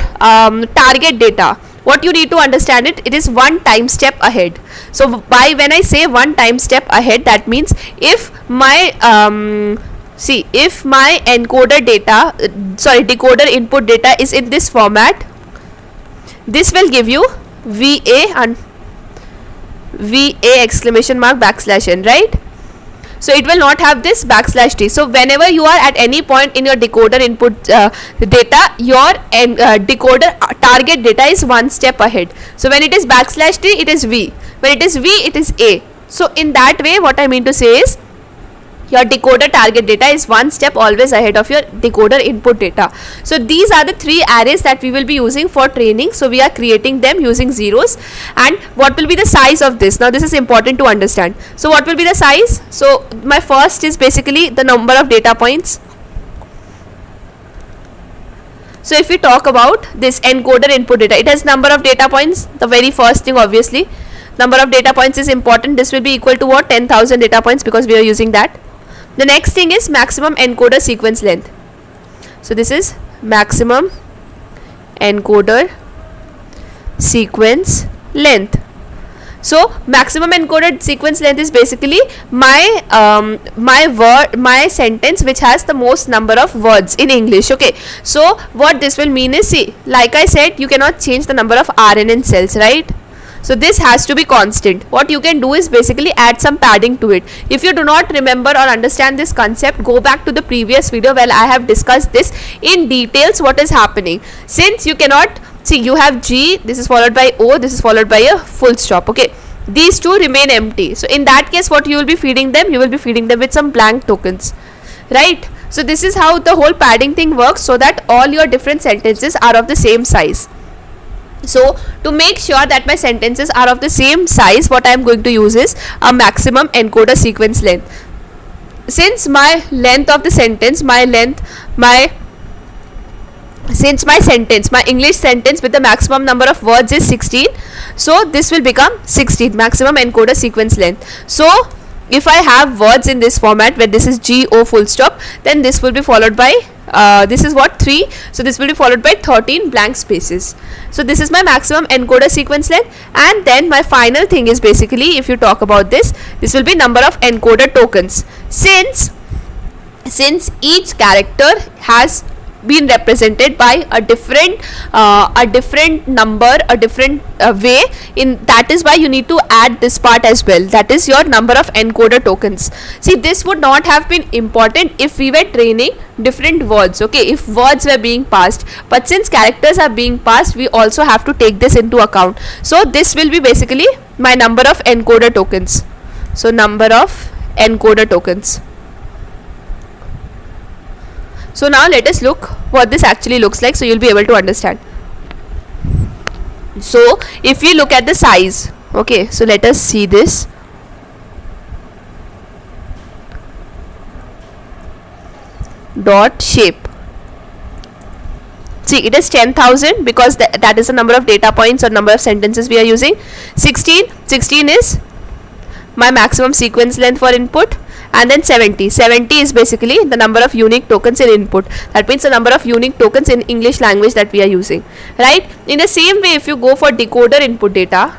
target data, what you need to understand, it is one time step ahead. So by when I say one time step ahead, that means if my if my encoder data, decoder input data is in this format, this will give you VA and VA exclamation mark backslash n, right? so it will not have this \t. So whenever you are at any point in your decoder input data, your decoder target data is one step ahead. So when it is \t, it is v. When it is v, it is a. So in that way, what I mean to say is, your decoder target data is one step always ahead of your decoder input data. So these are the three arrays that we will be using for training. So we are creating them using zeros. And what will be the size of this? Now this is important to understand. So what will be the size? So my first is basically the number of data points. So if we talk about this encoder input data, it has number of data points. The very first thing, obviously, number of data points is important. This will be equal to what? 10,000 data points, because we are using that. The next thing is maximum encoder sequence length. So this is maximum encoder sequence length. So maximum encoded sequence length is basically my sentence which has the most number of words in English. Okay, so what this will mean is, see, like I said, you cannot change the number of RNN cells, right? So this has to be constant. What you can do is basically add some padding to it. If you do not remember or understand this concept, go back to the previous video where I have discussed this in details, what is happening. Since you cannot, see, you have G, this is followed by O, this is followed by a full stop. Okay, these two remain empty. So in that case, what you will be feeding them? You will be feeding them with some blank tokens, right? So this is how the whole padding thing works, so that all your different sentences are of the same size. So to make sure that my sentences are of the same size, what I am going to use is a maximum encoder sequence length. Since my length of the sentence, my English sentence with the maximum number of words is 16, so this will become 16 maximum encoder sequence length. So if I have words in this format where this is G O full stop, then this will be followed by this is what, 3, so this will be followed by 13 blank spaces. So this is my maximum encoder sequence length. And then my final thing is basically, if you talk about this will be number of encoder tokens. Since each character has been represented by a different number, a different way, in that is why you need to add this part as well, that is your number of encoder tokens. See, this would not have been important if we were training different words, okay, if words were being passed, but since characters are being passed, we also have to take this into account. So this will be basically my number of encoder tokens. So number of encoder tokens. So now let us look what this actually looks like, so you'll be able to understand. So if we look at the size, okay, so let us see this. Dot shape. See, it is 10,000 because that is the number of data points or number of sentences we are using. 16 is my maximum sequence length for input. And then 70 is basically the number of unique tokens in input. That means the number of unique tokens in English language that we are using, right? In the same way, if you go for decoder input data,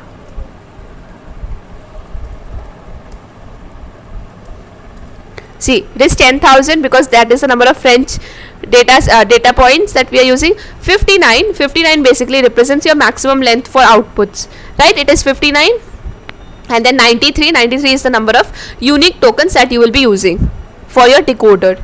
see, it is 10,000 because that is the number of French data points that we are using. 59 basically represents your maximum length for outputs, right? It is 59. And then 93 is the number of unique tokens that you will be using for your decoder.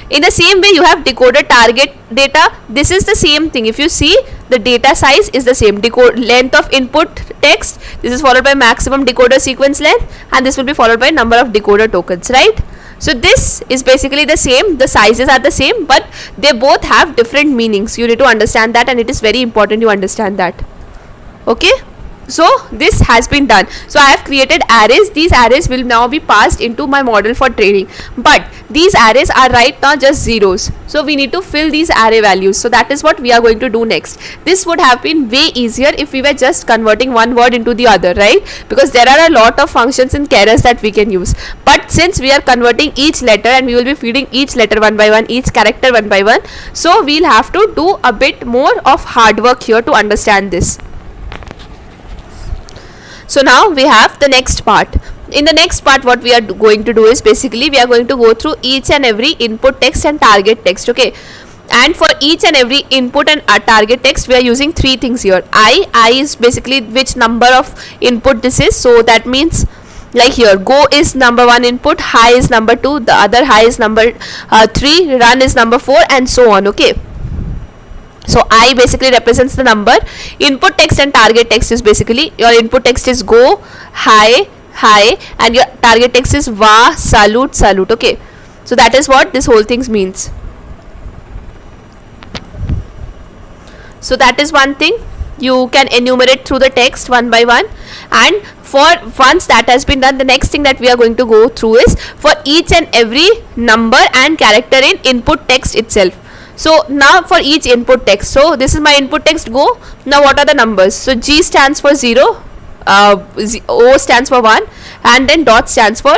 In the same way, you have decoder target data. This is the same thing. If you see, the data size is the same. Length of input text, this is followed by maximum decoder sequence length, and this will be followed by number of decoder tokens, right? So this is basically the same, the sizes are the same, but they both have different meanings. You need to understand that, and it is very important you understand that. Okay? So this has been done. So I have created arrays. These arrays will now be passed into my model for training, but these arrays are right now just zeros, so we need to fill these array values. So that is what we are going to do next. This would have been way easier if we were just converting one word into the other, right? Because there are a lot of functions in Keras that we can use, but since we are converting each letter and we will be feeding each letter one by one, each character one by one, so we'll have to do a bit more of hard work here to understand this. So now we have the next part. In the next part, what we are going to do is basically we are going to go through each and every input text and target text, okay? And for each and every input and target text, we are using three things here. I is basically which number of input this is. So that means Like here, go is number 1 input, high is number 2, the other high is number 3, run is number 4, and so on. Okay, so I basically represents the number. Input text and target text is basically, your input text is go, hi, and your target text is va, salute. Okay, so that is what this whole thing means. So that is one thing. You can enumerate through the text one by one, and for once that has been done, the next thing that we are going to go through is for each and every number and character in input text itself. So now for each input text, so this is my input text go. Now what are the numbers? So G stands for 0, O stands for 1, and then dot stands for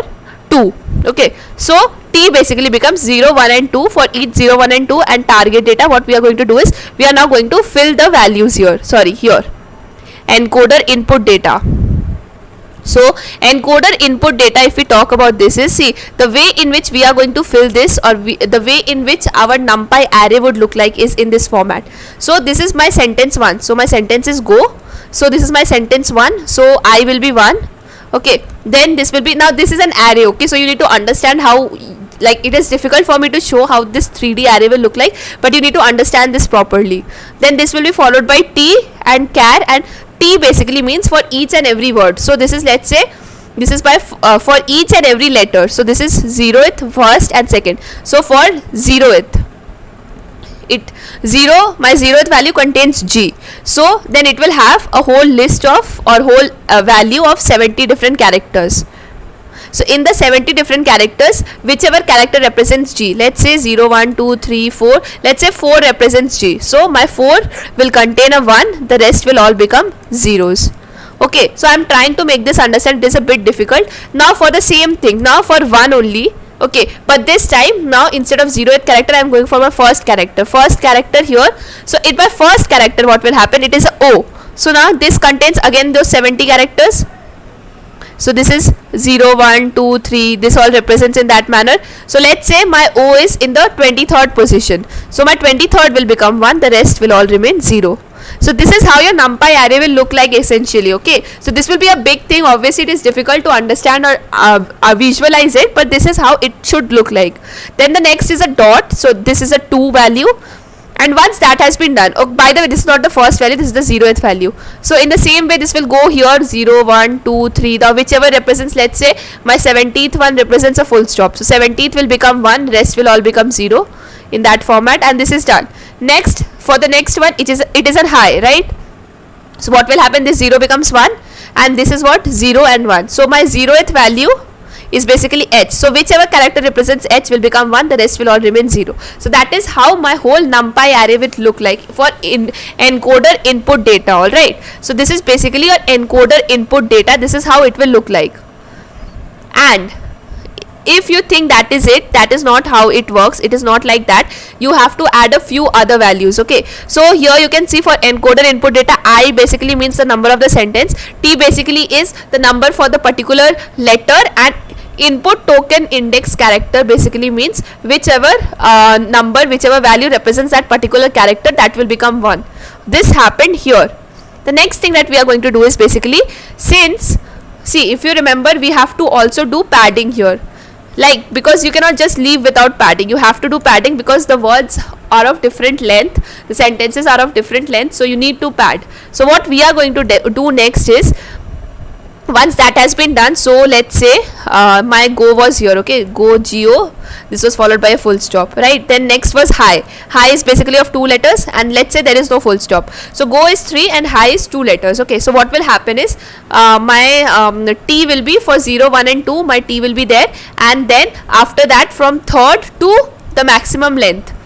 2. Okay, so T basically becomes 0, 1 and 2 for each 0, 1 and 2, and target data, what we are going to do is we are now going to fill the values here. Here encoder input data. So encoder input data, if we talk about this, is see the way in which we are going to fill this, or the way in which our numpy array would look like is in this format. So this is my sentence 1, so my sentence is go. So this is my sentence 1, so I will be 1. Okay, then this will be, now this is an array. Okay, so you need to understand how, like, it is difficult for me to show how this 3D array will look like, but you need to understand this properly. Then this will be followed by T and char, and T basically means for each and every word. So this is, let's say this is by for each and every letter. So this is 0th, first and second. So for 0th, my 0th value contains G, so then it will have a whole list of, or whole value of 70 different characters. So in the 70 different characters, whichever character represents G, let's say 0, 1, 2, 3, 4, let's say 4 represents G, so my 4 will contain a 1, the rest will all become zeros. Okay, so I'm trying to make this understand, it is a bit difficult. Now for the same thing, now for 1 only. Okay, but this time, now instead of 0th character, I am going for my first character here. So in my first character, what will happen, it is a O. So now this contains again those 70 characters. So this is 0, 1, 2, 3, this all represents in that manner. So let's say my O is in the 23rd position, so my 23rd will become 1, the rest will all remain 0. So this is how your numpy array will look like essentially. Okay, so this will be a big thing, obviously it is difficult to understand or visualize it, but this is how it should look like. Then the next is a dot, so this is a 2 value, and once that has been done, oh, by the way, this is not the first value, this is the 0th value. So in the same way, this will go here 0, 1, 2, 3, the whichever represents, let's say my 17th one represents a full stop, so 17th will become 1, rest will all become 0 in that format, and this is done. Next, for the next one, it is a high, right? So what will happen, this 0 becomes 1, and this is what, 0 and 1. So my 0th value is basically H, so whichever character represents H will become 1, the rest will all remain 0. So that is how my whole numpy array will look like for encoder input data. Alright, so this is basically your encoder input data, this is how it will look like. And if you think that is it, that is not how it works, it is not like that, you have to add a few other values. Okay, so here you can see for encoder input data, I basically means the number of the sentence, T basically is the number for the particular letter, and input token index character basically means whichever number, whichever value represents that particular character, that will become 1. This happened here. The next thing that we are going to do is basically, since, see, if you remember, we have to also do padding here. Like, because you cannot just leave without padding, you have to do padding because the words are of different length, the sentences are of different length, so you need to pad. So what we are going to do next is, once that has been done, so let's say my go was here, okay, go go, this was followed by a full stop, right? Then next was high is basically of 2 letters, and let's say there is no full stop, so go is 3 and high is 2 letters. Okay, so what will happen is my T will be for 0, 1 and 2, my T will be there, and then after that from third to the maximum length.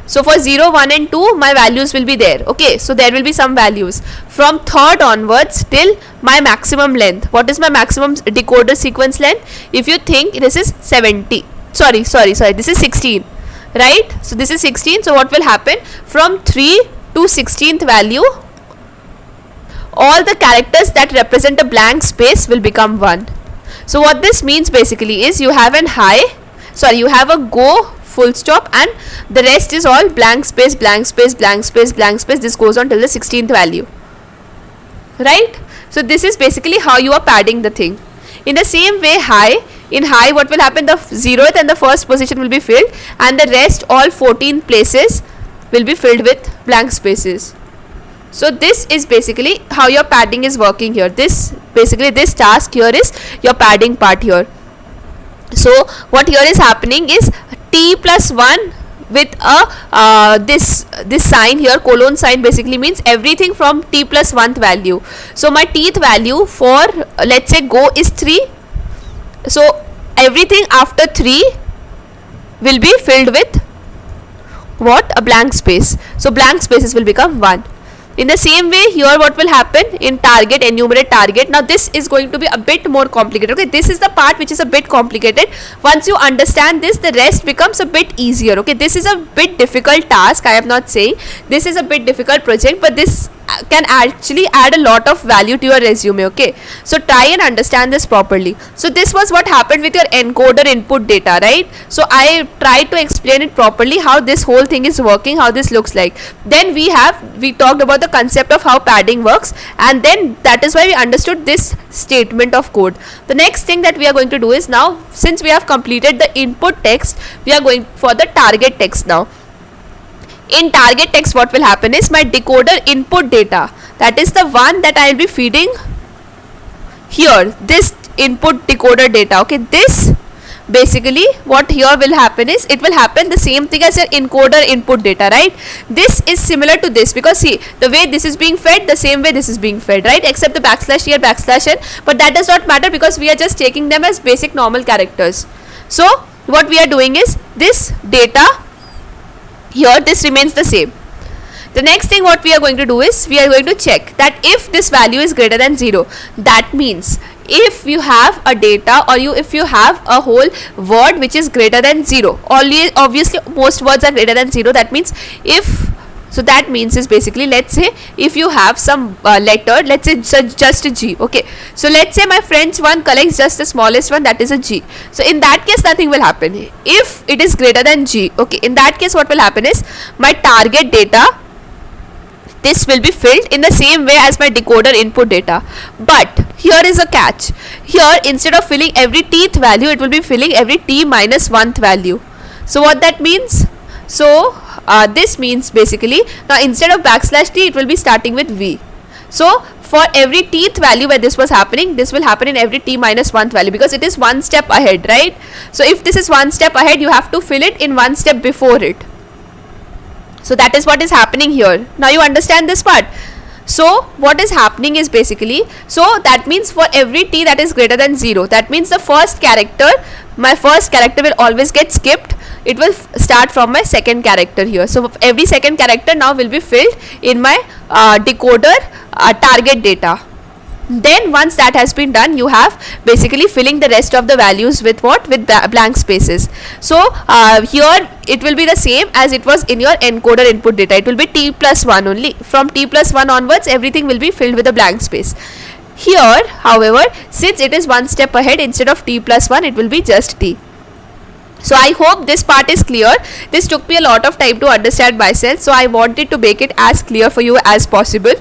So for 0, 1 and 2, my values will be there. Okay, so there will be some values. From third onwards till my maximum length. What is my maximum decoder sequence length? If you think this is 70. Sorry, this is 16. Right? So this is 16. So what will happen? From 3 to 16th value, all the characters that represent a blank space will become 1. So what this means basically is you have you have a go, full stop, and the rest is all blank space, blank space, blank space, blank space. This goes on till the 16th value, right? So this is basically how you are padding the thing. In the same way, in high, what will happen? The 0th and the first position will be filled, and the rest all 14 places will be filled with blank spaces. So this is basically how your padding is working here. This task here is your padding part here. So what here is happening is t plus 1 with a this sign here, colon sign, basically means everything from t plus 1th value. So my tth value for let's say go is 3. So everything after 3 will be filled with what? A blank space. So blank spaces will become 1. In the same way, here what will happen in target, enumerate target. Now this is going to be a bit more complicated. Okay, this is the part which is a bit complicated. Once you understand this, the rest becomes a bit easier. Okay, this is a bit difficult task. I am not saying this is a bit difficult project, but this can actually add a lot of value to your resume. Okay, so try and understand this properly. So this was what happened with your encoder input data, right? So I tried to explain it properly, how this whole thing is working, how this looks like. Then we talked about the concept of how padding works, and then that is why we understood this statement of code. The next thing that we are going to do is, now since we have completed the input text, we are going for the target text now. In target text, what will happen is my decoder input data, that is the one that I will be feeding here, this input decoder data. Okay, this basically what here will happen is, it will happen the same thing as your encoder input data, right? This is similar to this, because see, the way this is being fed, the same way this is being fed, right? Except the backslash here, backslash n, but that does not matter because we are just taking them as basic normal characters. So what we are doing is, this data here, this remains the same. The next thing what we are going to do is, we are going to check that if this value is greater than 0, that means if you have a data, or if you have a whole word which is greater than 0, obviously most words are greater than 0, that means if, so that means is basically, let's say if you have some letter, let's say just a G. Okay, so let's say my French one collects just the smallest one, that is a G. So in that case nothing will happen. If it is greater than G, okay, in that case what will happen is, my target data, this will be filled in the same way as my decoder input data. But here is a catch. Here, instead of filling every tth value, it will be filling every t minus 1th value. So what that means? So this means basically, now instead of backslash t, it will be starting with v. So for every tth value where this was happening, this will happen in every t minus 1th value, because it is one step ahead, right? So if this is one step ahead, you have to fill it in one step before it. So that is what is happening here. Now you understand this part. So what is happening is basically, so that means for every t that is greater than 0, that means the first character, my first character will always get skipped. It will start from my second character here. So every second character now will be filled in my decoder target data. Then once that has been done, you have basically filling the rest of the values with what? With blank spaces. So here it will be the same as it was in your encoder input data. It will be t plus 1 only. From t plus 1 onwards, everything will be filled with a blank space. Here, however, since it is one step ahead, instead of t plus 1, it will be just t. So I hope this part is clear. This took me a lot of time to understand myself, so I wanted to make it as clear for you as possible.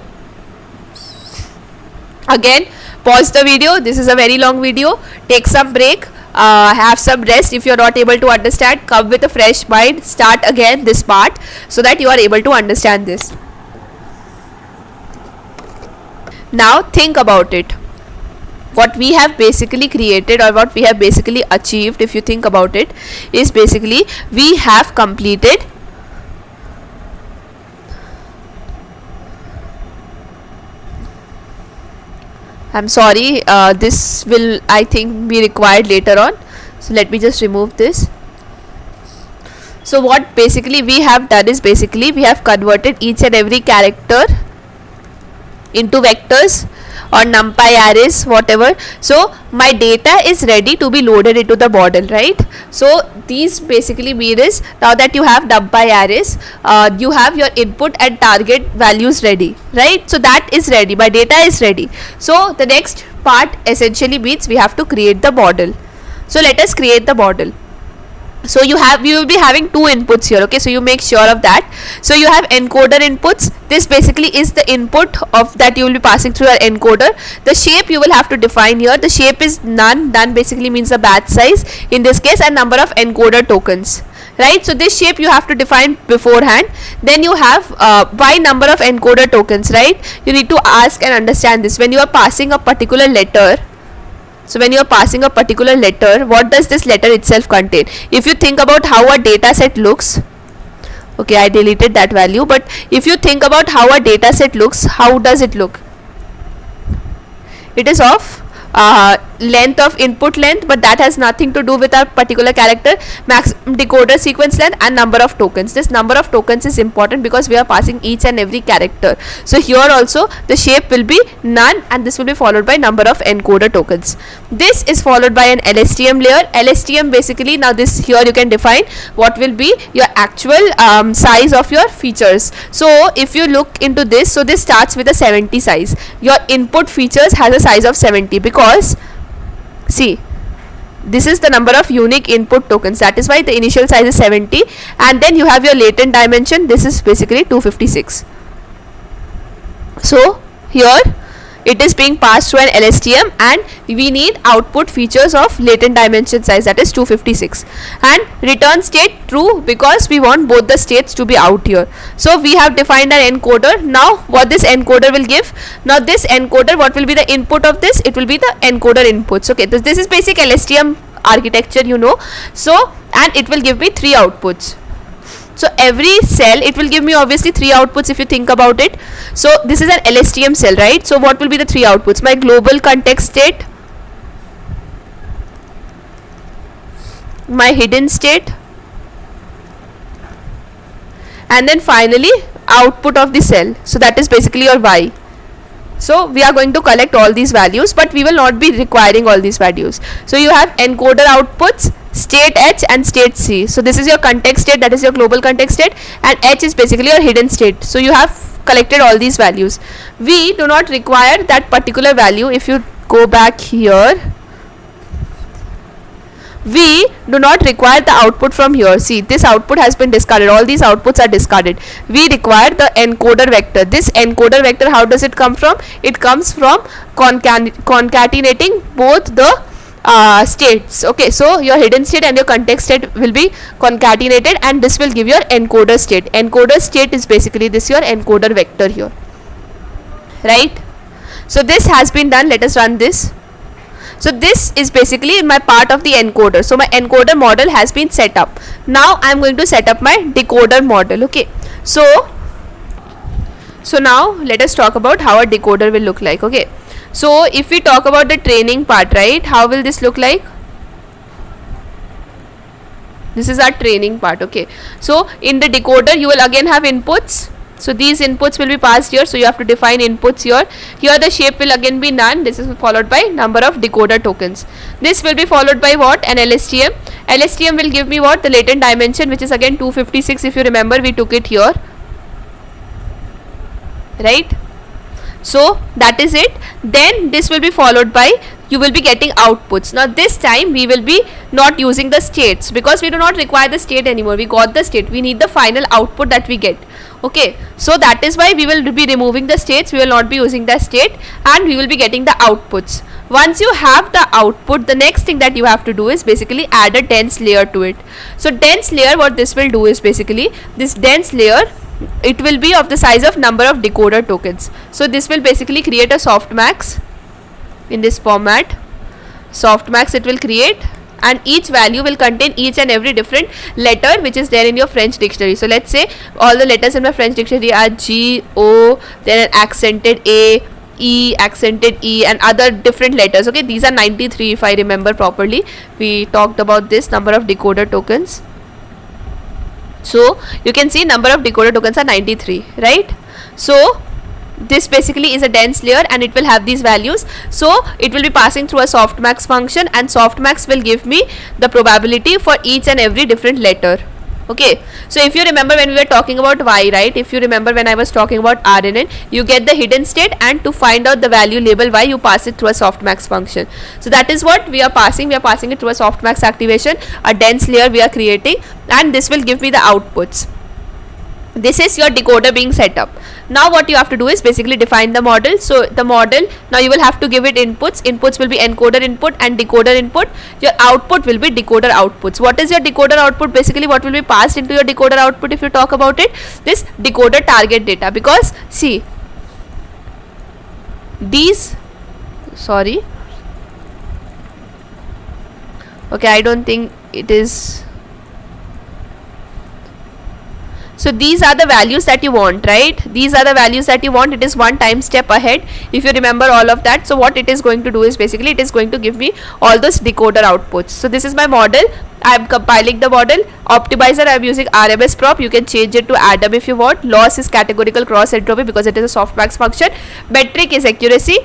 Again, pause the video. This is a very long video. Take some break, have some rest. If you are not able to understand, come with a fresh mind, start again this part so that you are able to understand this. Now think about it. What we have basically created, or what we have basically achieved, if you think about it, is basically we have completed I'm sorry, this will, I think, be required later on. So let me just remove this. So what basically we have done is, basically we have converted each and every character into vectors or numpy arrays, whatever. So my data is ready to be loaded into the model, right? So these basically mean is, now that you have numpy arrays, you have your input and target values ready, right? So that is ready, my data is ready. So the next part essentially means we have to create the model. So let us create the model. So you will be having two inputs here, okay, so you make sure of that. So you have encoder inputs. This basically is the input of that you will be passing through your encoder. The shape you will have to define here. The shape is none basically means the batch size in this case, and number of encoder tokens, right? So this shape you have to define beforehand. Then you have by number of encoder tokens, right? You need to ask and understand this when you are passing a particular letter. So when you are passing a particular letter, what does this letter itself contain? If you think about how a data set looks, okay, I deleted that value, but if you think about how a data set looks, how does it look? It is of length of input length, but that has nothing to do with our particular character. Maximum decoder sequence length and number of tokens. This number of tokens is important because we are passing each and every character. So here also the shape will be none, and this will be followed by number of encoder tokens. This is followed by an LSTM layer. LSTM basically, now this here you can define what will be your actual size of your features. So if you look into this, so this starts with a 70 size. Your input features has a size of 70 because see, this is the number of unique input tokens, that is why the initial size is 70, and then you have your latent dimension. This is basically 256. So here it is being passed through an LSTM, and we need output features of latent dimension size, that is 256, and return state true because we want both the states to be out here. So we have defined an encoder. Now what this encoder will give, now this encoder, what will be the input of this? It will be the encoder inputs. Okay, this is basic LSTM architecture, you know. So and it will give me 3 outputs. So every cell, it will give me obviously 3 outputs if you think about it. So this is an LSTM cell, right? So what will be the 3 outputs? My global context state, my hidden state, and then finally output of the cell. So that is basically your Y. So we are going to collect all these values, but we will not be requiring all these values. So you have encoder outputs, state H and state C. So this is your context state, that is your global context state, and H is basically your hidden state. So you have collected all these values. We do not require that particular value. If you go back here, we do not require the output from here. See, this output has been discarded. All these outputs are discarded. We require the encoder vector. This encoder vector, how does it come from? It comes from concatenating both the states. Okay, so your hidden state and your context state will be concatenated, and this will give your encoder state. Encoder state is basically this your encoder vector here, right? So this has been done. Let us run this. So this is basically my part of the encoder. So my encoder model has been set up. Now I am going to set up my decoder model. Okay, so now let us talk about how a decoder will look like. Okay, so if we talk about the training part, right, how will this look like? This is our training part. Okay, so in the decoder you will again have inputs. So these inputs will be passed here, so you have to define inputs here. Here the shape will again be none. This is followed by number of decoder tokens. This will be followed by what? An LSTM. LSTM will give me what? The latent dimension, which is again 256. If you remember, we took it here, right? So that is it. Then this will be followed by, you will be getting outputs. Now this time we will be not using the states because we do not require the state anymore. We got the state. We need the final output that we get. Okay, so that is why we will be removing the states. We will not be using the state, and we will be getting the outputs. Once you have the output, the next thing that you have to do is basically add a dense layer to it. So dense layer, what this will do is basically, this dense layer, it will be of the size of number of decoder tokens. So this will basically create a softmax in this format. Softmax it will create, and each value will contain each and every different letter which is there in your French dictionary. So let's say all the letters in my French dictionary are G, O, then an accented A, E, accented E, and other different letters. Okay, these are 93 if I remember properly. We talked about this number of decoder tokens. So you can see number of decoder tokens are 93, right? So this basically is a dense layer, and it will have these values. So it will be passing through a softmax function, and softmax will give me the probability for each and every different letter. Okay, so if you remember when we were talking about y, right, if you remember when I was talking about RNN, you get the hidden state, and to find out the value label y, you pass it through a softmax function. So that is what we are passing it through a softmax activation, a dense layer we are creating, and this will give me the outputs. This is your decoder being set up. Now what you have to do is basically define the model. So the model, now you will have to give it inputs will be encoder input and decoder input. Your output will be decoder outputs. What is your decoder output? Basically what will be passed into your decoder output, if you talk about it, this decoder target data, because see these, sorry, okay, I don't think it is. So these are the values that you want, right? These are the values that you want. It is one time step ahead, if you remember all of that. So what it is going to do is basically it is going to give me all those decoder outputs. So this is my model. I am compiling the model. Optimizer, I am using RMS prop. You can change it to Adam if you want. Loss is categorical cross entropy because it is a softmax function. Metric is accuracy.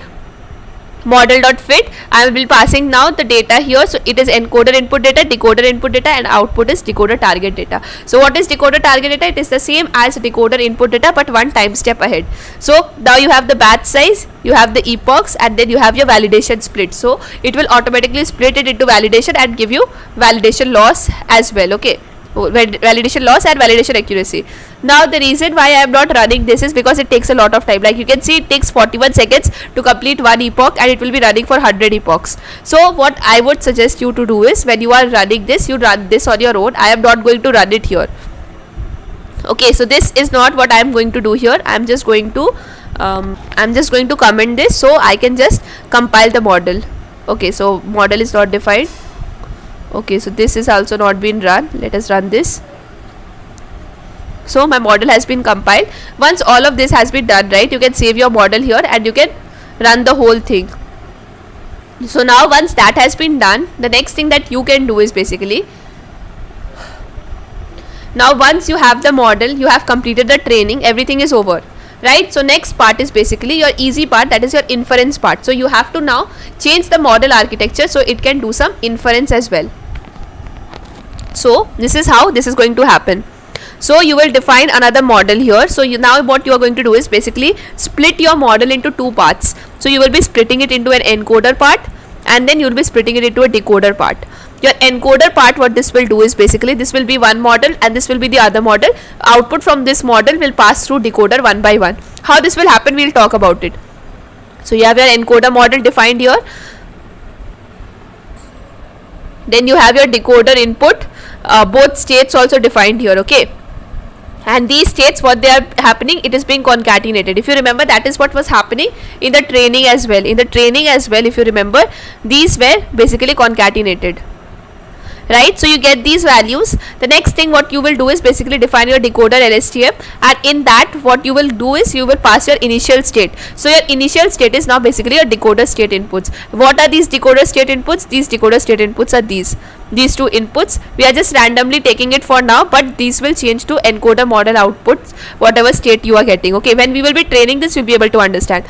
Model.fit, I will be passing now the data here. So it is encoder input data, decoder input data, and output is decoder target data. So what is decoder target data? It is the same as decoder input data, but one time step ahead. So now you have the batch size, you have the epochs, and then you have your validation split. So it will automatically split it into validation and give you validation loss as well. Okay, validation loss and validation accuracy. Now the reason why I am not running this is because it takes a lot of time. Like you can see, it takes 41 seconds to complete one epoch, and it will be running for 100 epochs. So what I would suggest you to do is, when you are running this, you run this on your own. I am not going to run it here. Okay, so this is not what I am going to do here. I am just going to comment this so I can just compile the model. Okay, so model is not defined. Okay, so this is also not been run. Let us run this. So my model has been compiled. Once all of this has been done, right, you can save your model here and you can run the whole thing. So now once that has been done, the next thing that you can do is basically, now once you have the model, you have completed the training, everything is over, right? So next part is basically your easy part, that is your inference part. So you have to now change the model architecture so it can do some inference as well. So this is how this is going to happen. So you will define another model here. So now what you are going to do is basically split your model into two parts. So you will be splitting it into an encoder part, and then you will be splitting it into a decoder part. Your encoder part, what this will do is basically, this will be one model and this will be the other model. Output from this model will pass through decoder one by one. How this will happen, we will talk about it. So you have your encoder model defined here. Then you have your decoder input, both states also defined here. Okay, and these states, what they are happening, it is being concatenated. If you remember, that is what was happening in the training as well. In the training as well, if you remember, these were basically concatenated, right? So you get these values. The next thing what you will do is basically define your decoder LSTM, and in that what you will do is you will pass your initial state. So your initial state is now basically your decoder state inputs. What are these decoder state inputs? These decoder state inputs are these two inputs. We are just randomly taking it for now, but these will change to encoder model outputs, whatever state you are getting. Okay, when we will be training this, you'll be able to understand.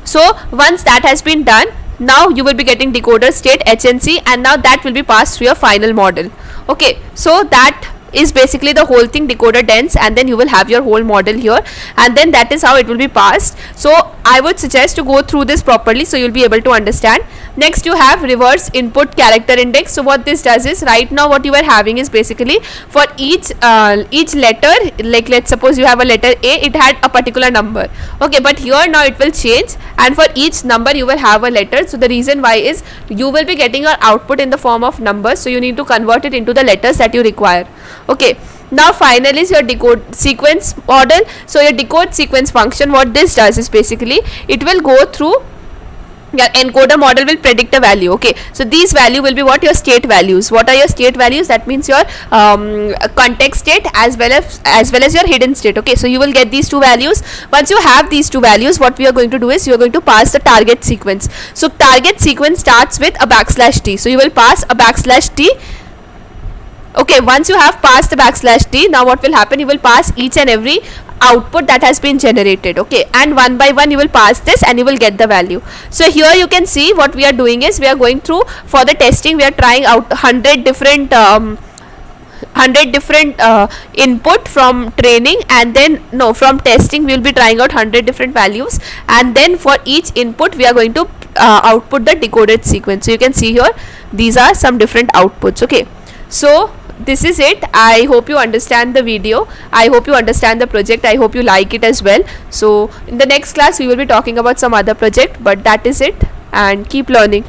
So once that has been done, now you will be getting decoder state HNC, and now that will be passed through your final model. Okay, so that is basically the whole thing, decoder dense, and then you will have your whole model here, and then that is how it will be passed. So I would suggest to go through this properly so you'll be able to understand. Next you have reverse input character index. So what this does is, right now what you are having is basically for each letter, like let's suppose you have a letter A, it had a particular number. Okay, but here now it will change, and for each number you will have a letter. So the reason why is, you will be getting your output in the form of numbers, so you need to convert it into the letters that you require. Okay, now finally is your decode sequence model. So your decode sequence function, what this does is basically, it will go through your encoder model, will predict a value. Okay, so these value will be what? Your state values. What are your state values? That means your context state as well as your hidden state. Okay, so you will get these two values. Once you have these two values, what we are going to do is, you are going to pass the target sequence. So target sequence starts with a \t. So you will pass a \t. Okay, once you have passed the \t, now what will happen, you will pass each and every output that has been generated. Okay, and one by one you will pass this and you will get the value. So here you can see what we are doing is, we are going through for the testing, we are trying out 100 different 100 different input from training, and then no, from testing we will be trying out 100 different values, and then for each input we are going to output the decoded sequence. So you can see here these are some different outputs. Okay, so this is it. I hope you understand the video. I hope you understand the project. I hope you like it as well. So in the next class we will be talking about some other project, but that is it, and keep learning.